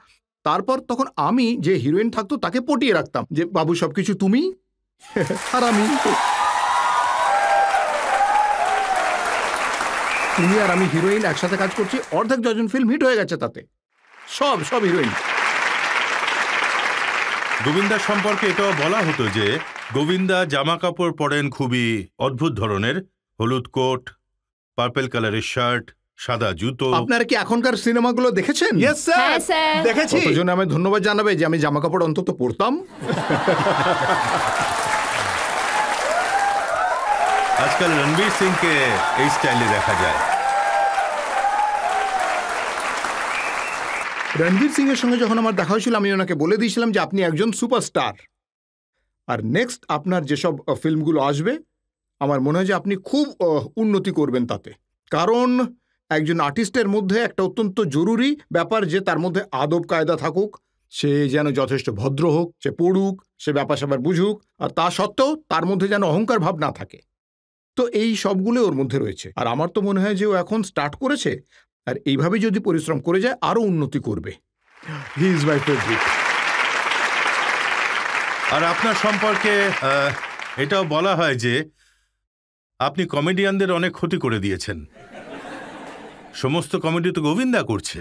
তারপর তখন আমি যে হিরোইন থাকতো তাকে পটিয়ে রাখতাম যে বাবু সবকিছু তুমি আর আমি, তুমি আর আমি হিরোইন একসাথে কাজ করছি, অর্ধেক ডজন ফিল্ম হিট হয়ে গেছে তাতে, সব হিরোইন। গোবিন্দার সম্পর্কে এটাও বলা হতো যে গোবিন্দা জামা কাপড় পরেন খুবই অদ্ভুত ধরনের, হলুদ কোট, পার্পেল কালারের শার্ট, সাদা জুতো। আপনারা কি এখনকার সিনেমাগুলো দেখেছেন? ইয়েস হ্যাঁ, স্যার, স্যার। দেখেছি। কতজনে আমি ধন্যবাদ জানাবে যে আমি জামা কাপড় অন্তত পরতাম। আজকাল রণবীর সিংকে এই স্টাইলে দেখা যায়। রণবীর সিং এর সঙ্গে যখন আমার দেখা হয়েছিল আমি ওনাকে বলে দিয়েছিলাম যে আপনি একজন সুপারস্টার, আর নেক্সট আপনার যেসব ফিল্মগুলো আসবে আমার মনে হয় যে আপনি খুব উন্নতি করবেন তাতে। কারণ একজন আর্টিস্টের মধ্যে একটা অত্যন্ত জরুরি ব্যাপার যে তার মধ্যে আদব কায়দা থাকুক, সে যেন যথেষ্ট ভদ্র হোক, সে পড়ুক, সে ব্যাপার স্যাপার বুঝুক, আর তা সত্ত্বেও তার মধ্যে যেন অহংকার ভাব না থাকে। তো এই সবগুলো ওর মধ্যে রয়েছে, আর আমার তো মনে হয় যে ও এখন স্টার্ট করেছে, আর এইভাবে যদি পরিশ্রম করে যায় আরও উন্নতি করবে। He is my favourite. আর আপনার সম্পর্কে এটাও বলা হয় যে আপনি কমেডিয়ানদের অনেক ক্ষতি করে দিয়েছেন। সমস্ত কমেডি তো গোবিন্দা করছে।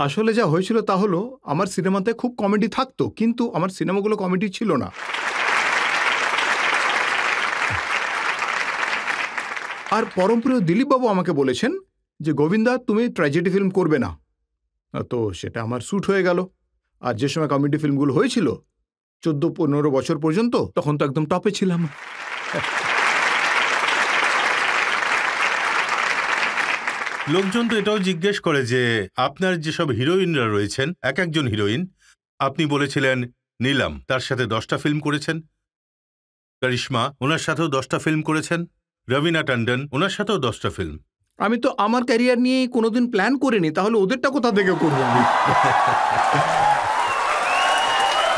আসলে যা হয়েছিল তা হলো আমার সিনেমাতে খুব কমেডি থাকতো, কিন্তু আমার সিনেমাগুলো কমেডি ছিল না। আর পরমপ্রিয় দিলীপবাবু আমাকে বলেছেন যে গোবিন্দা তুমি ট্র্যাজেডি ফিল্ম করবে না, তো সেটা আমার স্যুট হয়ে গেল। আর যে সময় কমেডি ফিল্মগুলো হয়েছিল 14-15 বছর পর্যন্ত, তখন তো একদম টপে ছিলাম। লোকজন তো এটাও জিজ্ঞেস করে যে আপনার যেসব হিরোইনরা রয়েছেন, এক একজন হিরোইন, আপনি বলেছিলেন নীলাম তার সাথে 10টা ফিল্ম করেছেন, করিশ্মা ওনার সাথেও 10টা ফিল্ম করেছেন, রবিনা টন্ডন ওনার সাথেও 10টা ফিল্ম। আমি তো আমার ক্যারিয়ার নিয়ে কোনোদিন প্ল্যান করিনি, তাহলে ওদেরটা কোথা থেকে করবো আমি?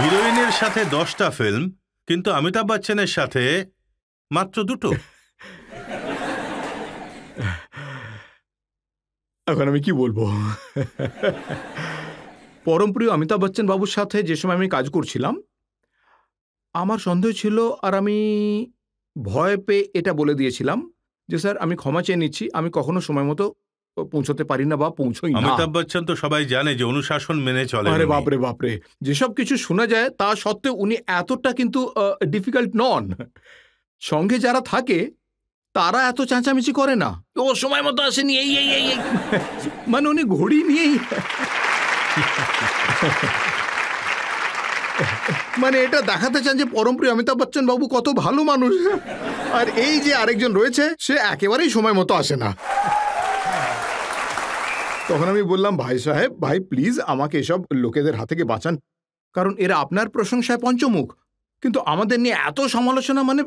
হিরোইনের সাথে 10টা ফিল্ম, কিন্তু অমিতাভ বচ্চনের সাথে মাত্র 2টো। এখন আমি কি বলবো? পরমপ্রিয় অমিতাভ বচ্চন বাবুর সাথে যে সময় আমি কাজ করছিলাম আমার সন্দেহ ছিল, আর আমি ভয় পেয়ে এটা বলে দিয়েছিলাম যে স্যার আমি ক্ষমা চেয়ে নিচ্ছি, আমি কখনো সময় মতো পৌঁছতে পারি না বা পৌঁছই না। অমিতাভ বচ্চন তো সবাই জানে যে অনুশাসন মেনে চলে। আরে বাপরে বাপরে, যেসব কিছু শোনা যায় তা সত্ত্বেও উনি এতটা কিন্তু ডিফিকাল্ট নন। সঙ্গে যারা থাকে তারা এত চেঁচামেচি করে না, ও সময় মতো আসেনি, এই এই এই এই। মানে উনি ঘড়ি নিয়েই মানে এটা দেখাতে চান যে পরমপ্রিয় অমিতাভ বচ্চন বাবু কত ভালো মানুষ। আর এই যে আরেকজন রয়েছে সে একেবারেই সময় মতো আসে না। তখন আমি বললাম ভাই সাহেব, ভাই প্লিজ আমাকে এসব লোকেদের হাত থেকে বাঁচান, কারণ এরা আপনার প্রশংসায় পঞ্চমুখ, কিন্তু আমাদের নিয়ে এত সমালোচনা, মানে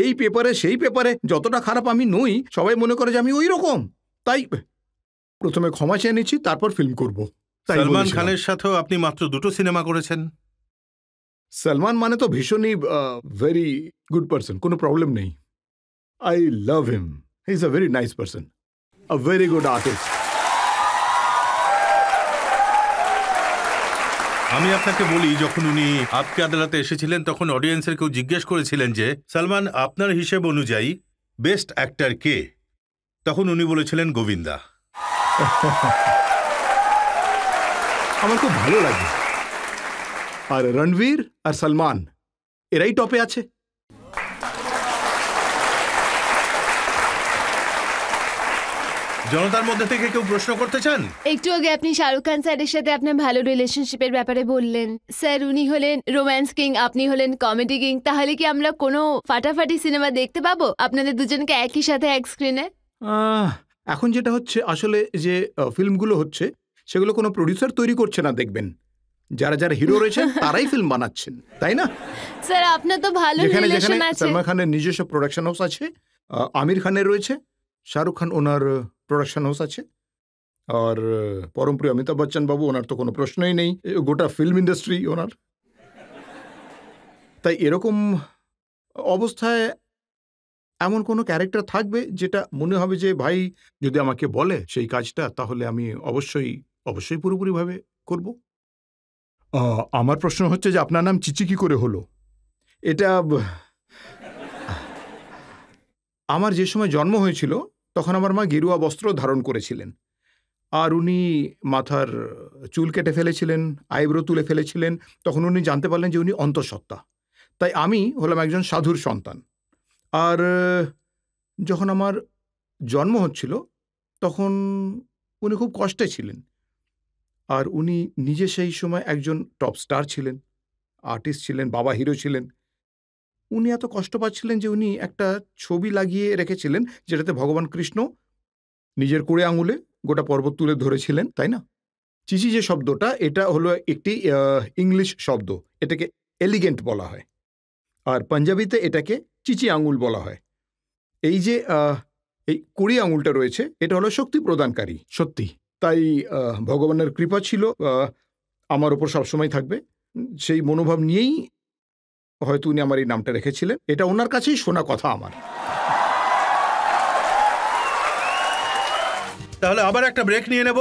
এই পেপারে সেই পেপারে, যতটা খারাপ আমি নই সবাই মনে করে যে আমি ওই রকম। তাই প্রথমে ক্ষমা চেয়ে নিচ্ছি, তারপর ফিল্ম করব। সলমান খানের সাথেও আপনি মাত্র 2টো সিনেমা করেছেন। সলমান মানে তো ভীষণই ভেরি গুড পারসন, কোনো প্রবলেম নেই। I love him, he is a very nice person, a very good artist. আমি আপনাকে বলি, যখন উনি আপকে আদালতে এসেছিলেন তখন অডিয়েন্সের কেউ জিজ্ঞেস করেছিলেন যে সলমান আপনার হিসেব অনুযায়ী বেস্ট অ্যাক্টর কে, তখন উনি বলেছিলেন গোবিন্দা। আমার খুব ভালো লাগে। আর রণবীর আর সলমান এরাই টপে আছে। জনতার মধ্যে থেকে কেউ প্রশ্ন করতে চান? একটু আগে আপনি শাহরুখ খান স্যারের সাথে আপনার ভালো রিলেশনশিপের ব্যাপারে বললেন। স্যার উনি হলেন রোম্যান্স কিং, আপনি হলেন কমেডি কিং। তাহলে কি আমরা কোনো ফাটাফাটি সিনেমা দেখতে পাবো আপনাদের দুজনকে একই সাথে এক স্ক্রিনে? এখন যেটা হচ্ছে আসলে যে ফিল্মগুলো হচ্ছে সেগুলো কোনো প্রডিউসার তৈরি করছে না, দেখবেন যারা যারা হিরো রয়েছেন তারাই ফিল্ম বানাচ্ছেন, তাই না? স্যার আপনার তো ভালো যেখানে রিলেশন যেখানে আছে। সলমান খানের নিজস্ব প্রোডাকশন হাউস আছে, আমির খানের রয়েছে, শাহরুখ খান ওনার প্রোডাকশন হাউস আছে, আর পরমপ্রিয় অমিতাভ বচ্চন বাবু ওনার তো কোনো প্রশ্নই নেই, গোটা ফিল্ম ইন্ডাস্ট্রি ওনার। তাই এরকম অবস্থায় এমন কোনো ক্যারেক্টার থাকবে যেটা মনে হবে যে ভাই যদি আমাকে বলে সেই কাজটা, তাহলে আমি অবশ্যই অবশ্যই পুরোপুরিভাবে করব। আমার প্রশ্ন হচ্ছে যে আপনার নাম চিচি কি করে হলো? এটা আমার যে সময় জন্ম হয়েছিল তখন আমার মা গেরুয়া বস্ত্র ধারণ করেছিলেন, আর উনি মাথার চুল কেটে ফেলেছিলেন, আইব্রো তুলে ফেলেছিলেন। তখন উনি জানতে পারলেন যে উনি অন্তঃসত্ত্বা। তাই আমি হলাম একজন সাধুর সন্তান। আর যখন আমার জন্ম হচ্ছিল তখন উনি খুব কষ্টে ছিলেন। আর উনি নিজে সেই সময় একজন টপ স্টার ছিলেন, আর্টিস্ট ছিলেন, বাবা হিরো ছিলেন। উনি এত কষ্ট পাচ্ছিলেন যে উনি একটা ছবি লাগিয়ে রেখেছিলেন যেটাতে ভগবান কৃষ্ণ নিজের কুড়ে আঙুলে গোটা পর্বত তুলে ধরেছিলেন, তাই না? চিচি যে শব্দটা, এটা হলো একটি ইংলিশ শব্দ। এটাকে এলিগেন্ট বলা হয়, আর পাঞ্জাবিতে এটাকে চিচি আঙুল বলা হয়। এই যে এই কুড়ি আঙুলটা রয়েছে, এটা হলো শক্তি প্রদানকারী। সত্যি তাই ভগবানের কৃপা ছিল আমার ওপর সবসময় থাকবে, সেই মনোভাব নিয়েই হয়তো উনি আমার এই নামটা রেখেছিলেন। এটা ওনার কাছেই শোনা কথা আমার। তাহলে আবার একটা ব্রেক নিয়ে নেব,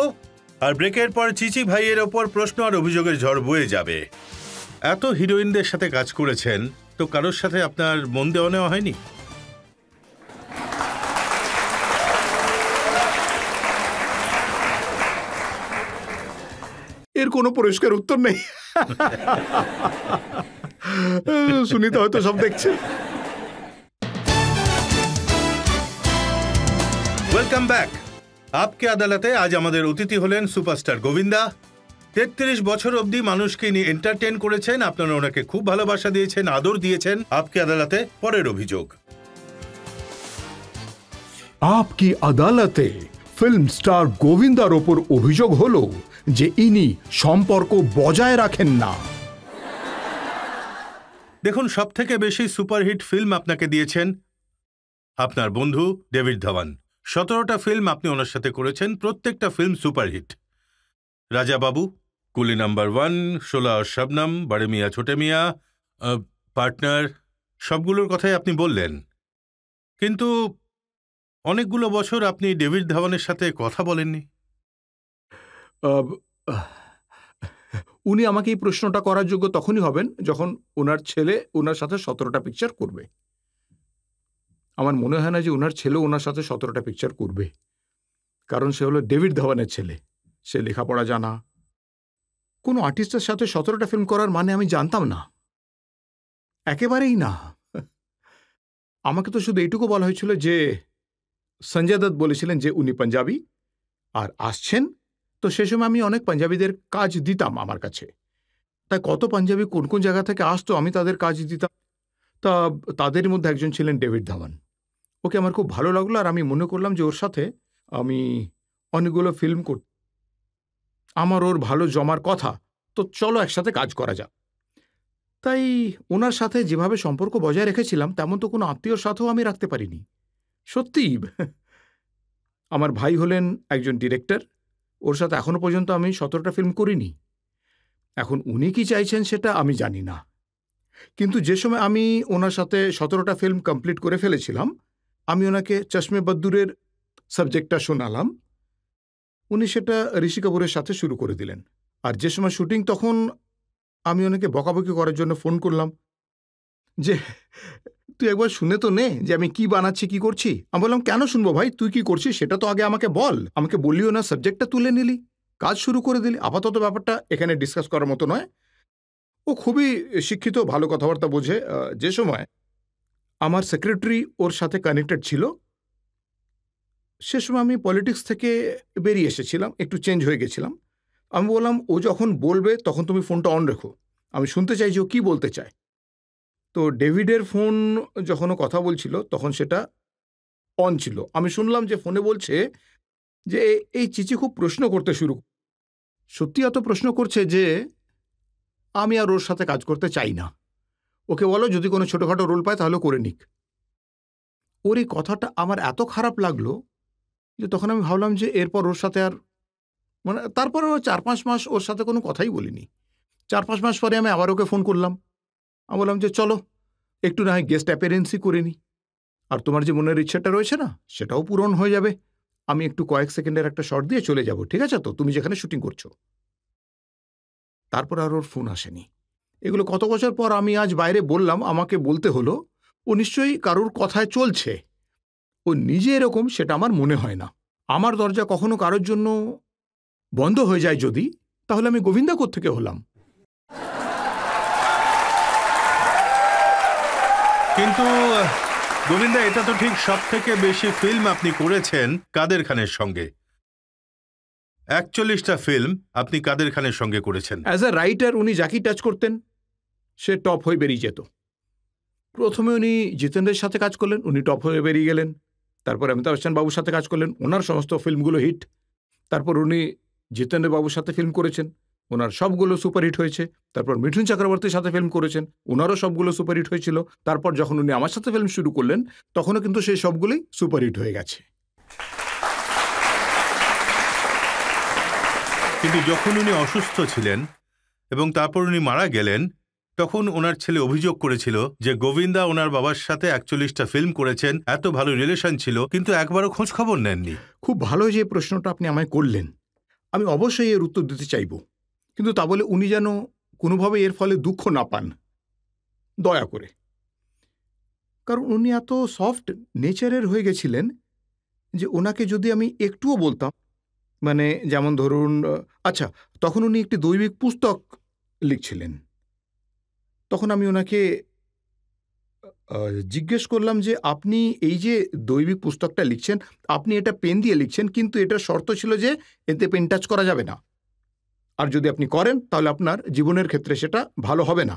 আর ব্রেকের পর চিচি ভাইয়ের ওপর প্রশ্ন আর অভিযোগের ঝড় বয়ে যাবে। এত হিরোইনদের সাথে কাজ করেছেন, তো কারোর সাথে আপনার মন দেওয়া নেওয়া হয়নি? এর কোনো পরিষ্কার উত্তর নেই। সুনিতা হয়তো সব দেখছে। Welcome back. আপকে আদালতে আজ আমাদের অতিথি হলেন সুপারস্টার গোবিন্দা। 33 বছর অবধি মানুষকে নিয়ে এন্টারটেইন করেছেন, আপনারা ওনাকে খুব ভালোবাসা দিয়েছেন, আদর দিয়েছেন। আপকে আদালতে পরের অভিযোগ। আপকি আদালতে ফিল্ম স্টার গোবিন্দার ওপর অভিযোগ হলো যে ইনি সম্পর্ক বজায় রাখেন না। দেখুন, সবথেকে বেশি সুপারহিট ফিল্ম আপনাকে দিয়েছেন আপনার বন্ধু ডেভিড ধাওয়ান। 17টা ফিল্ম আপনি ওনার সাথে করেছেন, প্রত্যেকটা ফিল্ম সুপারহিট। রাজা বাবু, কুলি নাম্বার 1, 16 और শবনম, বড়ে মিয়া ছোটে মিয়া, পার্টনার, সবগুলোর কথাই আপনি বললেন। কিন্তু অনেকগুলো বছর আপনি ডেভিড ধাওয়ানের সাথে কথা বলেননি। উনি আমাকে এই প্রশ্নটা করার যোগ্য তখনই হবেন যখন ওনার ছেলে ওনার সাথে 17টা পিকচার করবে। আমার মনে হয় না যে ওনার ছেলে ওনার সাথে 17টা পিকচার করবে, কারণ সে হলো ডেভিড ধাওয়ানের ছেলে। সে লেখাপড়া জানা। কোনো আর্টিস্টের সাথে 17টা ফিল্ম করার মানে আমি জানতাম না, একেবারেই না। আমাকে তো শুধু এইটুকু বলা হয়েছিল যে সঞ্জয় দত্ত বলেছিলেন যে উনি পাঞ্জাবি আর আসছেন, তো সে সময় আমি অনেক পাঞ্জাবিদের কাজ দিতাম আমার কাছে। তাই কত পাঞ্জাবি কোন কোন জায়গা থেকে আসতো, আমি তাদের কাজ দিতাম। তা তাদের মধ্যে একজন ছিলেন ডেভিড ধাওয়ান। ওকে আমার খুব ভালো লাগলো, আর আমি মনে করলাম যে ওর সাথে আমি অনেকগুলো ফিল্ম করব, আমার ওর ভালো জমার কথা, তো চলো একসাথে কাজ করা যাক। তাই ওনার সাথে যেভাবে সম্পর্ক বজায় রেখেছিলাম তেমন তো কোনো আত্মীয়র সাথেও আমি রাখতে পারিনি। সত্যি, আমার ভাই হলেন একজন ডিরেক্টর, ওর সাথে এখনো পর্যন্ত আমি 17টা ফিল্ম করিনি। এখন উনি কি চাইছেন সেটা আমি জানি না, কিন্তু যে সময় আমি ওনার সাথে 17টা ফিল্ম কমপ্লিট করে ফেলেছিলাম, আমি ওনাকে চশমে বদ্দুরের সাবজেক্টটা শোনালাম। উনি সেটা ঋষি কাপুরের সাথে শুরু করে দিলেন। আর যে সময় শুটিং, তখন আমি ওনাকে বকাবকি করার জন্য ফোন করলাম যে তুই একবার শুনে তো নে যে আমি কি বানাচ্ছি, কি করছি। আমি বললাম, কেন শুনবো ভাই, তুই কি করছিস সেটা তো আগে আমাকে বল। আমাকে বললিও না, সাবজেক্টটা তুলে নিলি, কাজ শুরু করে দিলি। আপাতত ব্যাপারটা এখানে ডিসকাস করার মতো নয়। ও খুবই শিক্ষিত, ভালো কথাবার্তা বোঝে। যে সময় আমার সেক্রেটারি ওর সাথে কানেক্টেড ছিল, সে সময় আমি পলিটিক্স থেকে বেরিয়ে এসেছিলাম, একটু চেঞ্জ হয়ে গেছিলাম। আমি বললাম, ও যখন বলবে তখন তুমি ফোনটা অন রেখো, আমি শুনতে চাই যে ও কী বলতে চায়। তো ডেভিডের ফোন যখন ও কথা বলছিল তখন সেটা অন ছিল। আমি শুনলাম যে ফোনে বলছে যে এই চিচি খুব প্রশ্ন করতে শুরু, সত্যি এত প্রশ্ন করছে যে আমি আর ওর সাথে কাজ করতে চাই না। ওকে বলো যদি কোনো ছোটোখাটো রোল পায় তাহলে করে নিক। ওর এই কথাটা আমার এত খারাপ লাগলো যে তখন আমি ভাবলাম যে এরপর ওর সাথে আর, মানে তারপরে 4-5 মাস ওর সাথে কোনো কথাই বলিনি। 4-5 মাস পরে আমি আবার ওকে ফোন করলাম। আমি বললাম যে চলো একটু না হয় গেস্ট অ্যাপিয়ারেন্সই করে নিই, আর তোমার যে মনের ইচ্ছাটা রয়েছে না সেটাও পূরণ হয়ে যাবে। আমি একটু কয়েক সেকেন্ডের একটা শট দিয়ে চলে যাব, ঠিক আছে তো, তুমি যেখানে শুটিং করছো। তারপর আর ওর ফোন আসেনি। এগুলো কত বছর পর আমি আজ বাইরে বললাম, আমাকে বলতে হলো। ও নিশ্চয়ই কারোর কথায় চলছে, ও নিজে এরকম সেটা আমার মনে হয় না। আমার দরজা কখনো কারোর জন্য বন্ধ হয়ে যায় যদি, তাহলে আমি গোবিন্দা কোত্থেকে হলাম। কিন্তু গোবিন্দা, এটা তো ঠিক, সব থেকে বেশি ফিল্ম আপনি করেছেন কাদের খানের সঙ্গে। 41টা ফিল্ম আপনি কাদের খানের সঙ্গে করেছেন। অ্যাজ আ রাইটার উনি যাকেই টাচ করতেন সে টপ হয়ে বেরিয়ে যেত। প্রথমে উনি জিতেন্দ্রের সাথে কাজ করলেন, উনি টপ হয়ে বেরিয়ে গেলেন। তারপর অমিতাভ বচ্চন বাবুর সাথে কাজ করলেন, ওনার সমস্ত ফিল্মগুলো হিট। তারপর উনি জিতেন্দ্র বাবুর সাথে ফিল্ম করেছেন, ওনার সবগুলো সুপারহিট হয়েছে। তারপর মিঠুন চক্রবর্তীর সাথে ফিল্ম করেছেন, ওনারও সবগুলো সুপারহিট হয়েছিল। তারপর যখন উনি আমার সাথে ফিল্ম শুরু করলেন তখনও কিন্তু সেই সবগুলোই সুপারহিট হয়ে গেছে। কিন্তু যখন উনি অসুস্থ ছিলেন এবং তারপর উনি মারা গেলেন, তখন ওনার ছেলে অভিযোগ করেছিল যে গোবিন্দা ওনার বাবার সাথে 41টা ফিল্ম করেছেন, এত ভালো রিলেশন ছিল, কিন্তু একবারও খোঁজ খবর নেননি। খুব ভালো যে প্রশ্নটা আপনি আমায় করলেন, আমি অবশ্যই এর উত্তর দিতে চাইব, কিন্তু তা বলে উনি যেন কোনোভাবে এর ফলে দুঃখ না পান, দয়া করে। কারণ উনি এত সফট নেচারের হয়ে গেছিলেন যে ওনাকে যদি আমি একটুও বলতাম, মানে যেমন ধরুন, আচ্ছা তখন উনি একটি দৈবিক পুস্তক লিখছিলেন, তখন আমি ওনাকে জিজ্ঞেস করলাম যে আপনি এই যে দৈবিক পুস্তকটা লিখছেন, আপনি এটা পেন দিয়ে লিখছেন, কিন্তু এটার শর্ত ছিল যে এতে পেন টাচ করা যাবে না, আর যদি আপনি করেন তাহলে আপনার জীবনের ক্ষেত্রে সেটা ভালো হবে না,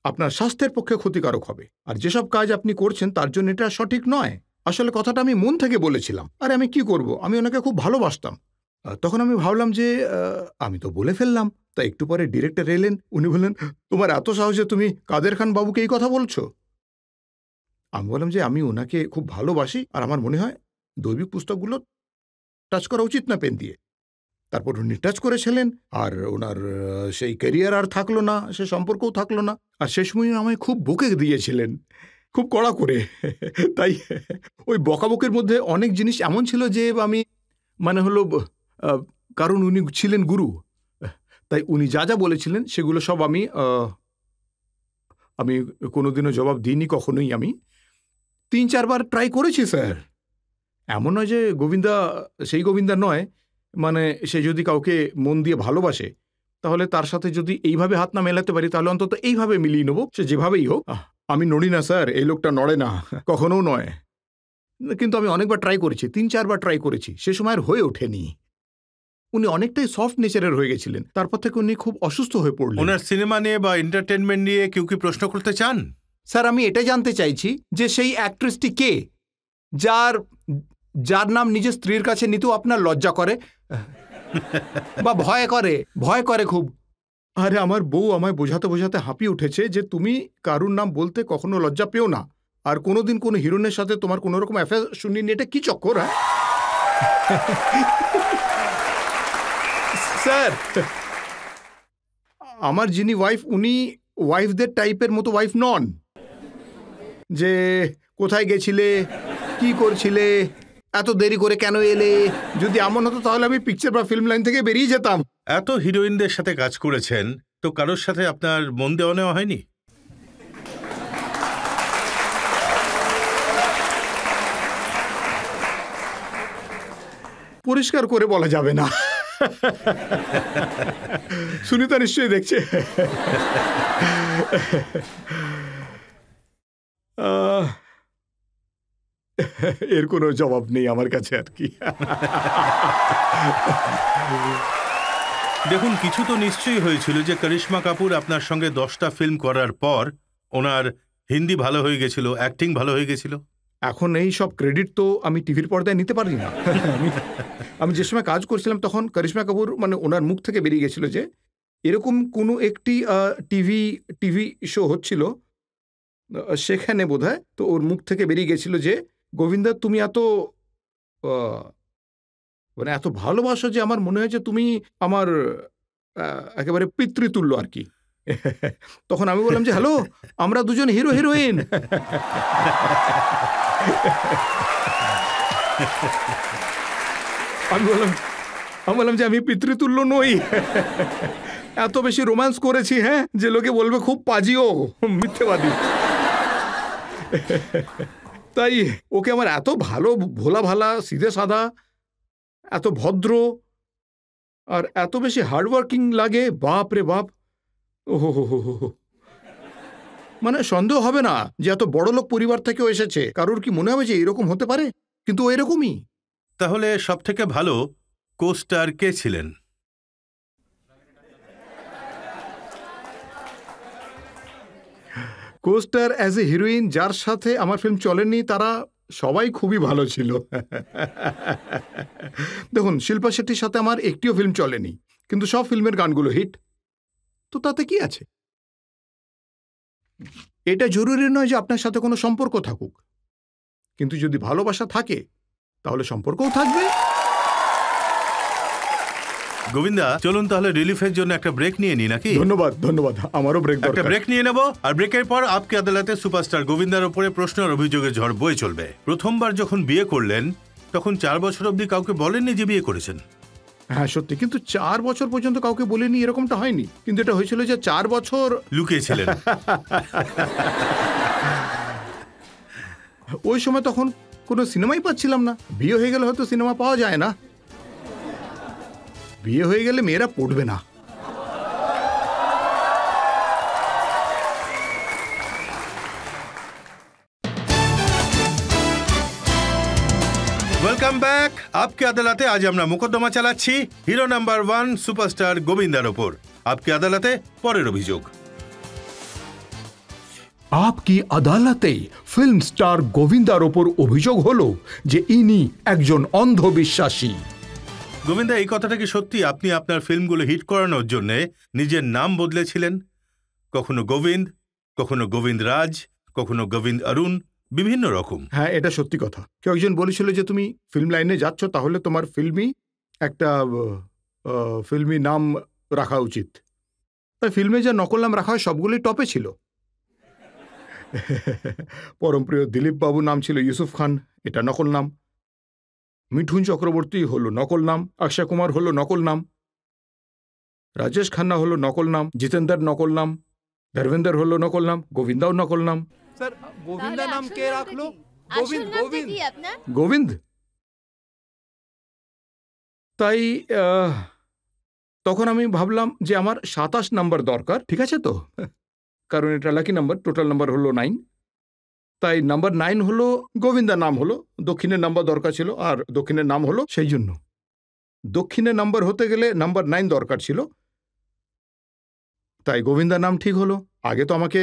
আপনার স্বাস্থ্যের পক্ষে ক্ষতিকারক হবে, আর যেসব কাজ আপনি করছেন তার জন্য এটা সঠিক নয়। আসলে কথাটা আমি মন থেকে বলেছিলাম, আরে আমি কি করব, আমি ওনাকে খুব ভালোবাসতাম। তখন আমি ভাবলাম যে আমি তো বলে ফেললাম। তা একটু পরে ডিরেক্টর এলেন, উনি বললেন তোমার এত সাহসে তুমি কাদের খান বাবুকে এই কথা বলছো? আমি বললাম যে আমি ওনাকে খুব ভালোবাসি, আর আমার মনে হয় দৈবিক পুস্তকগুলো টাচ করা উচিত না পেন দিয়ে। তারপর উনি টাচ করেছিলেন, আর ওনার সেই ক্যারিয়ার আর থাকলো না, সে সম্পর্কও থাকলো না, আর শেষ সময় আমায় খুব বকে দিয়েছিলেন, খুব কড়া করে। তাই ওই বকাবকের মধ্যে অনেক জিনিস এমন ছিল যে আমি মানে হলো, কারণ উনি ছিলেন গুরু, তাই উনি যা যা বলেছিলেন সেগুলো সব আমি কোনোদিনও জবাব দিইনি কখনোই। আমি 3-4 বার ট্রাই করেছি স্যার, এমন নয় যে গোবিন্দা সেই গোবিন্দা নয়, মানে সে যদি কাউকে মন দিয়ে ভালোবাসে তাহলে তার সাথে যদি এইভাবে হাত না মেলাতে পারি তাহলে অন্তত এইভাবে মিলিয়ে নেবো, সে যেভাবেই হোক। আমি নড়ি না স্যার, এই লোকটা নড়ে না, কখনো নয়। কিন্তু আমি অনেকবার ট্রাই করেছি, 3-4 বার ট্রাই করেছি, সে সময় আর হয়ে ওঠেনি। উনি অনেকটাই সফট নেচারের হয়ে গেছিলেন, তারপর থেকে উনি খুব অসুস্থ হয়ে পড়লেন। ওনার সিনেমা নিয়ে বা এন্টারটেনমেন্ট নিয়ে কেউ কি প্রশ্ন করতে চান? স্যার আমি এটা জানতে চাইছি যে সেই অ্যাক্ট্রেসটি কে, যার নাম নিজের স্ত্রীর কাছে নিতেও আপনার লজ্জা করে বা ভয় করে খুব। আরে আমার বউ আমায় বোঝাতে বোঝাতে হাঁপিয়ে উঠেছে যে তুমি কারুর নাম বলতে কখনো লজ্জা পেও না, আর কোনোদিন কোনো হিরোইনের সাথে তোমার কোনো রকম অ্যাফেয়ার শুনিনি, এটা কি চক্কর? হ্যাঁ স্যার, আমার যিনি ওয়াইফ উনি ওয়াইফদের টাইপের মতো ওয়াইফ নন, যে কোথায় গেছিলে, কি করছিলে, এত দেরি করে কেন এলে। যদি এমন হতো তাহলে আমি পিকচার বা ফিল্ম লাইন থেকে বেরিয়ে যেতাম। এত হিরোইনদের সাথে কাজ করেছেন, তো কারোর সাথে আপনার মন দেওয়া নেওয়া হয়নি? পরিষ্কার করে বলা যাবে না, সুনিতা নিশ্চয়ই দেখছে। এর কোনো জবাব নেই আমার কাছে আর কি। দেখুন, কিছু তো নিশ্চয়ই হয়েছিল যে করিশ্মা কাপুর আপনার সঙ্গে 10টা ফিল্ম করার পর ওনার হিন্দি ভালো হয়ে গেছিল, অ্যাক্টিং ভালো হয়ে গেছিল। এখন এই সব ক্রেডিট তো আমি টিভির পর্দায় নিতে পারি না। আমি যে সময় কাজ করছিলাম তখন করিশ্মা কাপুর মানে ওনার মুখ থেকে বেরিয়ে গেছিল যে এরকম কোনো একটি টিভি শো হচ্ছিল সেখানে বোধহয়, তো ওর মুখ থেকে বেরিয়ে গেছিল যে গোবিন্দা তুমি মানে এত ভালোবাসো যে আমার মনে হয়েছে তুমি আমার একেবারে পিতৃতুল্য আর কি। তখন আমি বললাম যে হ্যালো, আমরা দুজন হিরো হিরোইন। আমি বললাম যে আমি পিতৃতুল্য নই, এত বেশি রোম্যান্স করেছি হ্যাঁ যে লোকে বলবে খুব পাজিও, মিথ্যেবাদী। তাই ওকে আমার এত ভালো, ভোলা ভালা, সিধে সাদা, এত ভদ্র আর এত বেশি হার্ডওয়ার্কিং লাগে, বাপ রে বাপ। ওহো হো হো হো। মানে সন্দেহ হবে না যে এত বড় লোক পরিবার থেকেও এসেছে। কারোর কি মনে হবে যে এরকম হতে পারে? কিন্তু ও এরকমই। তাহলে সব থেকে ভালো কোস্টার কে ছিলেন? কোস্টার অ্যাজ এ হিরোইন যার সাথে আমার ফিল্ম চলেনি তারা সবাই খুবই ভালো ছিল। দেখুন, শিল্পা শেট্টির সাথে আমার একটিও ফিল্ম চলেনি, কিন্তু সব ফিল্মের গানগুলো হিট। তো তাতে কি আছে? এটা জরুরি নয় যে আপনার সাথে কোনো সম্পর্ক থাকুক, কিন্তু যদি ভালোবাসা থাকে তাহলে সম্পর্কও থাকবে। গোবিন্দা, চলুন তাহলে রিলিফের জন্য একটা ব্রেক নিয়ে নি নাকি? ধন্যবাদ, ধন্যবাদ। আমারও ব্রেক একটা দরকার। ব্রেক নিয়ে নেব, আর ব্রেকের পর আপকে আদালতে সুপারস্টার গোবিন্দার উপরে প্রশ্ন আর অভিযোগের ঝড় বয়ে চলবে। প্রথমবার যখন বিয়ে করলেন তখন 4 বছর অবধি কাউকে বলেননি যে বিয়ে করেছেন। হ্যাঁ সত্যি, কিন্তু 4 বছর পর্যন্ত কাউকে বলিনি এরকমটা হয়নি। কিন্তু এটা হয়েছিল যে 4 বছর লুকিয়েছিলেন। ওই সময় তখন কোনো সিনেমাই পাচ্ছিলাম না। বিয়ে হয়ে গেলে হয়তো সিনেমা পাওয়া যায় না, বিয়ে হয়ে গেলে মেয়েরা পড়বে না। Welcome back. আপকে আদালতে আজ আমরা মোকদ্দমা চালাচ্ছি হিরো নাম্বার 1 সুপারস্টার গোবিন্দার ওপর। আপকে আদালতে পরের অভিযোগ। আপকি আদালতে ফিল্ম স্টার গোবিন্দার ওপর অভিযোগ হলো যে ইনি একজন অন্ধবিশ্বাসী। গোবিন্দা, এই কথাটা কি সত্যি? আপনি আপনার ফিল্মগুলো হিট করানোর জন্য নিজের নাম বদলেছিলেন, কখনো গোবিন্দ, কখনো গোবিন্দ রাজ, কখনো গোবিন্দ অরুণ, বিভিন্ন রকম। হ্যাঁ, এটা সত্যি কথা। কেউ একজন বলেছিল যে তুমি ফিল্ম লাইনে যাচ্ছ, তাহলে তোমার ফিল্মি একটা ফিল্মি নাম রাখা উচিত। তাই ফিল্মে যা নকল নাম রাখা হয় সবগুলোই টপে ছিল। পরমপ্রিয় দিলীপ বাবু নাম ছিল ইউসুফ খান, এটা নকল নাম। মিঠুন চক্রবর্তী হলো নকল নাম, অক্ষয় কুমার হলো নকল নাম, রাজেশ খান্না হলো নকল নাম, জিতেন্দ্র নকল নাম, ধর্মেন্দ্র হলো নকল নাম, গোবিন্দাও নকল নাম। স্যার, গোবিন্দা নাম কে রাখলো? গোবিন্দ, গোবিন্দ। গোবিন্দ। তাই তখন আমি ভাবলাম যে আমার 27 নাম্বার দরকার। ঠিক আছে তো, কারণ এটা লাকি নাম্বার, টোটাল নাম্বার হলো 9। তাই নাম্বার 9 হলো গোবিন্দা নাম হলো। দক্ষিণের নাম্বার দরকার ছিল, আর দক্ষিণের নাম হলো, সেই জন্য দক্ষিণের নাম্বার হতে গেলে নাম্বার 9 দরকার ছিল। তাই গোবিন্দা নাম ঠিক হলো। আগে তো আমাকে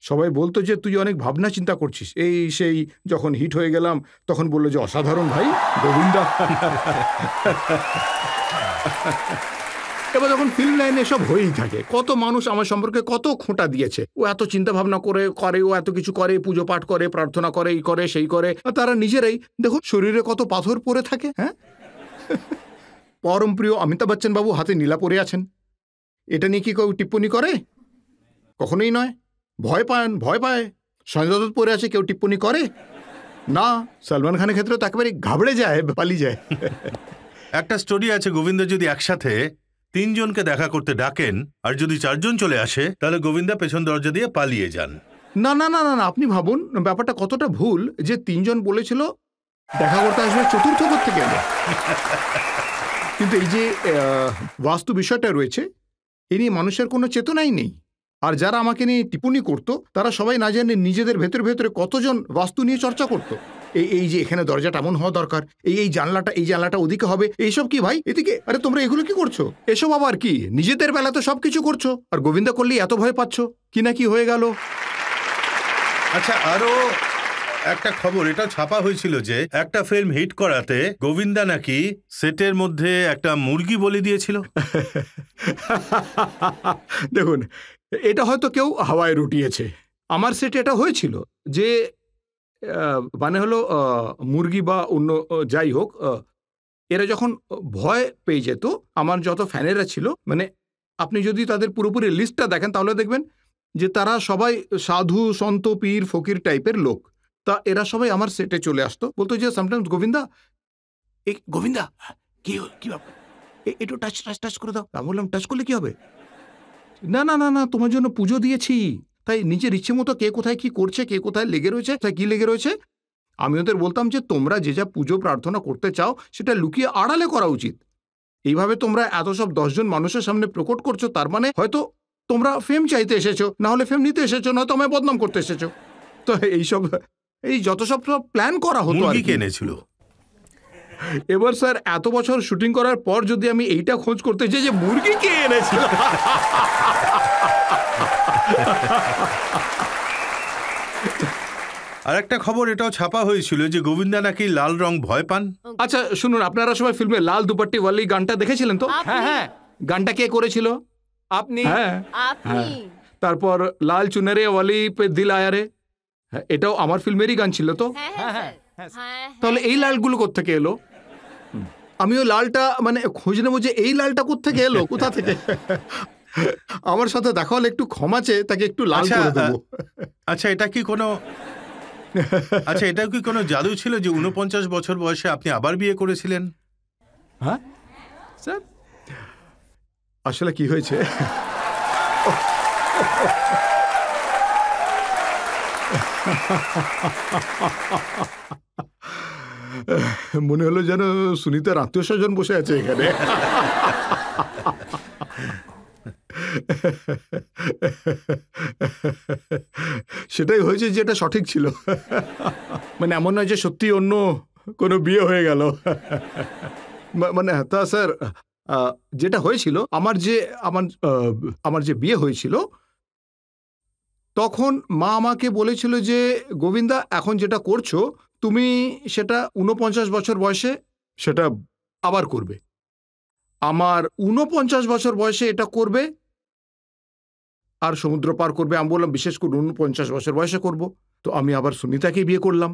সবাই বলতো যে তুই অনেক ভাবনা চিন্তা করছিস, এই সেই। যখন হিট হয়ে গেলাম তখন বললো যে অসাধারণ ভাই গোবিন্দা। এবার যখন ফিল্ম লাইনে সব হয়েই থাকে, কত মানুষ আমার সম্পর্কে কত খোঁটা দিয়েছে, ও এত চিন্তা ভাবনা করে, ও এত কিছু করে, পুজো পাঠ করে, প্রার্থনা করে, এই করে সেই করে, আর তারা নিজেরাই দেখুন শরীরে কত পাথর পরে থাকে। হ্যাঁ, পরমপ্রিয় অমিতাভ বচ্চন বাবু হাতে নীলা পরে আছেন, এটা নিয়ে কি কেউ টিপ্পনি করে? কখনোই নয়। ভয় পায়। সঞ্জয় দত্ত পরে আছে, কেউ টিপ্পনি করে না। সলমান খানের ক্ষেত্রে তো একেবারে ঘাবড়ে যায়, পালিয়ে যায়। একটা স্টোরি আছে, গোবিন্দ যদি একসাথে 3 জনকে দেখা করতে ডাকেন আর যদি 4 জন চলে আসে, তাহলে গোবিন্দা পেছন দরজা দিয়ে পালিয়ে যান। না না না না না, আপনি ভাবুন ব্যাপারটা কতটা ভুল যে 3 জন বলেছিল দেখা করতে আসবে চতুর্থ ঘর থেকে। কিন্তু এই যে বাস্তু বিষয়টা রয়েছে, এ নিয়ে মানুষের কোনো চেতনাই নেই। আর যারা আমাকে নিয়ে টিপ্পনি করতো তারা সবাই না জানে নিজেদের ভেতরে কতজন বাস্তু নিয়ে চর্চা করতো। এই যে এখানে দরজাটা এমন হওয়া দরকার, এই জানলাটা ওদিকে হবে, এইসব কি ভাই এদিকে? আরে তোমরা এগুলো কি করছো? এসব আবার কি? নিজেদের বেলাতে সবকিছু করছো, আর গোবিন্দা করলেই এত ভয় পাচ্ছ কি না কি হয়ে গেল। আচ্ছা, আরো একটা খবর এটা ছাপা হয়েছিল যে একটা ফিল্ম হিট করাতে গোবিন্দা নাকি সেটের মধ্যে একটা মুরগি বলি দিয়েছিল। দেখুন, এটা হয়তো কেউ হাওয়ায় রুটিয়েছে। আমার সেটে এটা হয়েছিল যে মানে হলো মুরগি বা অন্য যাই হোক, এরা যখন ভয় পেয়ে যেত, আমার যত ফ্যানেরা ছিল, মানে আপনি যদি তাদের পুরোপুরি লিস্টটা দেখেন তাহলে দেখবেন যে তারা সবাই সাধু সন্ত পীর ফকির টাইপের লোক। তা এরা সবাই আমার সেটে চলে আসতো, বলতো যে সামটাইমস গোবিন্দা কি ব্যাপার, একটু টাচ করে দাও। আমি বললাম টাচ করলে কি হবে? না না না না, তোমার জন্য পুজো দিয়েছি, তাই নিজের ইচ্ছে মতো কে কোথায় কি করছে, কে কোথায় লেগে রয়েছে, তাই কি লেগে রয়েছে। আমি ওদের বলতাম যে তোমরা যে যা পুজো প্রার্থনা করতে চাও সেটা লুকিয়ে আড়ালে করা উচিত। এইভাবে তোমরা এত সব 10 জন মানুষের সামনে প্রকট করছো, তার মানে হয়তো তোমরা ফেম চাইতে এসেছো, না হলে ফেম নিতে এসেছো, নয়তো আমায় বদনাম করতে এসেছো। তো এই যত সব প্ল্যান করা হতো আর মুরগি কি। কে এনেছিল? এবার স্যার এত বছর শুটিং করার পর যদি আমি এইটা খোঁজ করতে চাই যে মুরগি কে এনেছিল, আর একটা খবর এটাও ছাপা হয়েছিল যে গোবিন্দা নাকি লাল রং ভয় পান। আচ্ছা শুনুন, আপনারা সবাই ফিল্মে লাল দুপাট্টি ওয়ালি গানটা দেখেছিলেন তো? হ্যাঁ হ্যাঁ গানটা কে করেছিল? আপনি হ্যাঁ। আপনি তারপর লাল চুনারে ওয়ালি পে দিল আয়া রে, হ্যাঁ, এটাও আমার ফিল্মেরই গান ছিল তো। হ্যাঁ হ্যাঁ, হ্যাঁ হ্যাঁ, স্যার। হ্যাঁ, তাহলে হ্যাঁ, এই লালগুলো কোত্থেকে এলো? আমিও লালটা মানে খোঁজ নেবো যে এই লালটা কোত্থেকে এলো, কোথা থেকে। আমার সাথে দেখা হলে একটু ক্ষমা চেয়ে তাকে একটু লাল আচ্ছা, করে দেবো। আচ্ছা এটা কি কোনো জাদু ছিল যে 49 বছর বয়সে আপনি আবার বিয়ে করেছিলেন? হ্যাঁ স্যার, আসলে কি হয়েছে, মনে হলো যেন সুনিতার আত্মীয় স্বজন বসে আছে এখানে। সেটাই হয়েছে, যেটা সঠিক ছিল। মানে এমন নয় যে সত্যি অন্য কোনো বিয়ে হয়ে গেল। মানে তা স্যার, যেটা হয়েছিল আমার যে বিয়ে হয়েছিল, তখন মা আমাকে বলেছিল যে গোবিন্দা এখন যেটা করছো তুমি সেটা 49 বছর বয়সে সেটা আবার করবে। আমার 49 বছর বয়সে এটা করবে আর সমুদ্র পার করবে। আমি বললাম বিশেষ করে 49 বছর বয়সে করব। তো আমি আবার সুনিতাকে বিয়ে করলাম